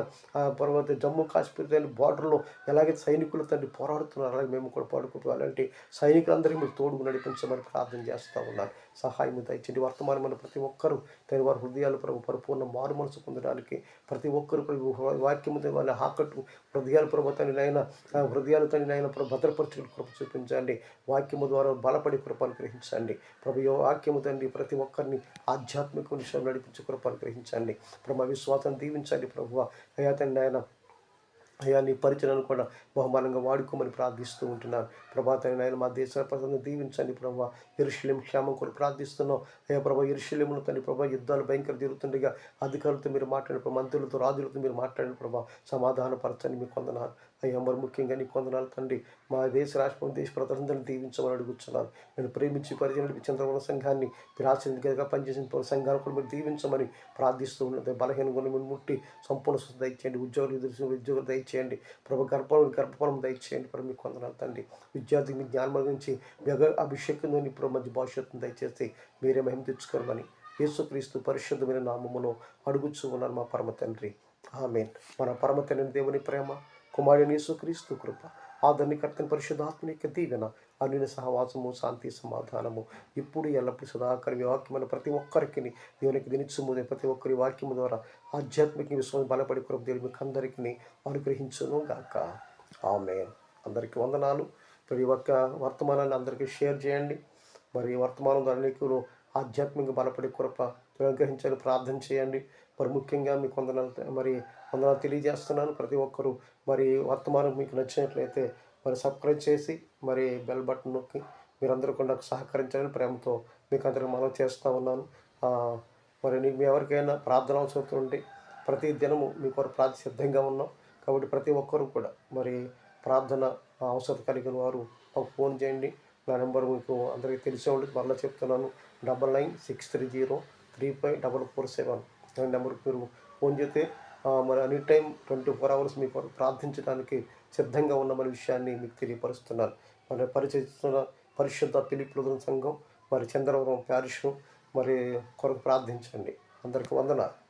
పర్వత జమ్మూ కాశ్మీర్ తండ్రి బార్డర్లో ఎలాగైతే సైనికులు తండ్రి పోరాడుతున్నారు అలాగే మేము కూడా పాడుకుంటూ అలాంటి సైనికులందరికీ మీరు తోడుగు నడిపించమని ప్రార్థన చేస్తూ ఉన్నారు. సహాయం దయచేయండి. వర్తమానమైన ప్రతి ఒక్కరూ తన వారి హృదయాలు ప్రభు పరిపూర్ణ మారు మనసు పొందడానికి ప్రతి ఒక్కరు వాక్యము వాళ్ళ ఆకట్టు హృదయాలు ప్రభు తండ్రినైనా హృదయాలు తండ్రినైనా ప్రభు భద్రపరచుకుని కృప చూపించండి. వాక్యము ద్వారా బలపడి కృప అనుగ్రహించండి ప్రభు. వాక్యము తండ్రి ప్రతి ఒక్కరిని ఆధ్యాత్మిక విషయం నడిపించి కృప అనుగ్రహించండి ప్రభు. విశ్వాసాన్ని దీవించండి ప్రభు. అయ్యా తండ్రి ఆయన అయ్యా నీ పరిచయను కూడా బహుమానంగా వాడుకోమని ప్రార్థిస్తూ ఉంటున్నాను ప్రభాతాన్ని ఆయన మా దేశ ప్రజలను దీవించండి ప్రభావ. యెరూషలేము క్షేమం కూడా ప్రార్థిస్తున్నాం అయ్యా ప్రభా. యెరూషలేములో తండ్రి ప్రభా యుద్ధాలు భయంకర జరుగుతుండగా అధికారులతో మీరు మాట్లాడిన మంత్రులతో రాజులతో మీరు మాట్లాడిన ప్రభా సమాధానపరచండి. మీకు వందనాలు అయ్యా. మరి ముఖ్యంగా నీకు వందనాలు తండ్రి. మా రాష్ట్రం దేశ ప్రజలందరినీ దీవించమని అడుగుతున్నాను. నేను ప్రేమించి పరిచయం చంద్రవన సంఘాన్ని మీరు ఆశ్రయించగా పనిచేసిన సంఘాన్ని కూడా మీరు దీవించమని ప్రార్థిస్తూ ఉన్నది. బలహీన గుణం ముట్టి సంపూర్ణ స్వస్థ దయచేయండి. ఉద్యోగులు దయచేయండి ప్రభు. గర్భఫలం దయచేయండి ప్రభు. మీకు వందనాలు తండ్రి. విద్యార్థికి మీ జ్ఞానం గురించి అభిషేకంలో ఇప్పుడు మంచి భవిష్యత్తును దయచేసి మీరే మహిమ తెచ్చుకోమని యేసుక్రీస్తు పరిశుద్ధమైన నామములో అడుగుచూ ఉన్నాను మా పరమ తండ్రి. ఆమేన్. మన పరమ తండ్రి దేవుని ప్రేమ, కుమారుని యేసుక్రీస్తు కృప, ఆదరణకర్తని పరిశుద్ధాత్మని యొక్క దీవెన, అన్యుని సహవాసము, శాంతి సమాధానము ఇప్పుడు ఎల్లప్పుడు సదాకాలం వాక్యమైన ప్రతి ఒక్కరికి దేవునికి దినిచ్చుము ప్రతి ఒక్కరి వాక్యము ద్వారా ఆధ్యాత్మిక విశ్వాసం బలపడి కృప దేవుని మీకు అందరికీ అనుగ్రహించును గాక. ఆమేన్. అందరికీ వందనాలు. ప్రతి ఒక్క వర్తమానాన్ని అందరికీ షేర్ చేయండి. మరి వర్తమానం ద్వారా అనేకులు ఆధ్యాత్మిక బలపడి కృప అనుగ్రహించాలని ప్రార్థన చేయండి. మరి ముఖ్యంగా మీకు వందనాలు తెలియజేస్తున్నాను. ప్రతి ఒక్కరూ మరి వర్తమానం మీకు నచ్చినట్లయితే మరి సబ్స్క్రైబ్ చేసి మరి బెల్ బటన్ నొక్కి మీరందరూ కూడా నాకు సహకరించాలని ప్రేమతో మీకు అందరికీ మనం చేస్తూ ఉన్నాను. మరి మీకు ఎవరికైనా ప్రార్థన అవసరం ఉంటే ప్రతి దినము మీ కొరకు ప్రార్థన సిద్ధంగా ఉన్నాం. కాబట్టి ప్రతి ఒక్కరూ కూడా మరి ప్రార్థన అవసరం కలిగిన వారు మాకు ఫోన్ చేయండి. నా నెంబర్ మీకు అందరికీ తెలిసే ఉంటుంది, మరలా చెప్తున్నాను. 9963035447 నెంబర్కి మీరు ఫోన్ చేస్తే మరి ఎనీ టైం 24 hours మీకు ప్రార్థించడానికి సిద్ధంగా ఉన్నామనే విషయాన్ని మీకు తెలియపరుస్తున్నాను. మరి పరిచయిస్తున్న పరిశుద్ధ ఫిలిప్ సంఘం మరి చంద్రవరం ప్యారిష్ మరి కొరకు ప్రార్థించండి. అందరికీ వందనాలు.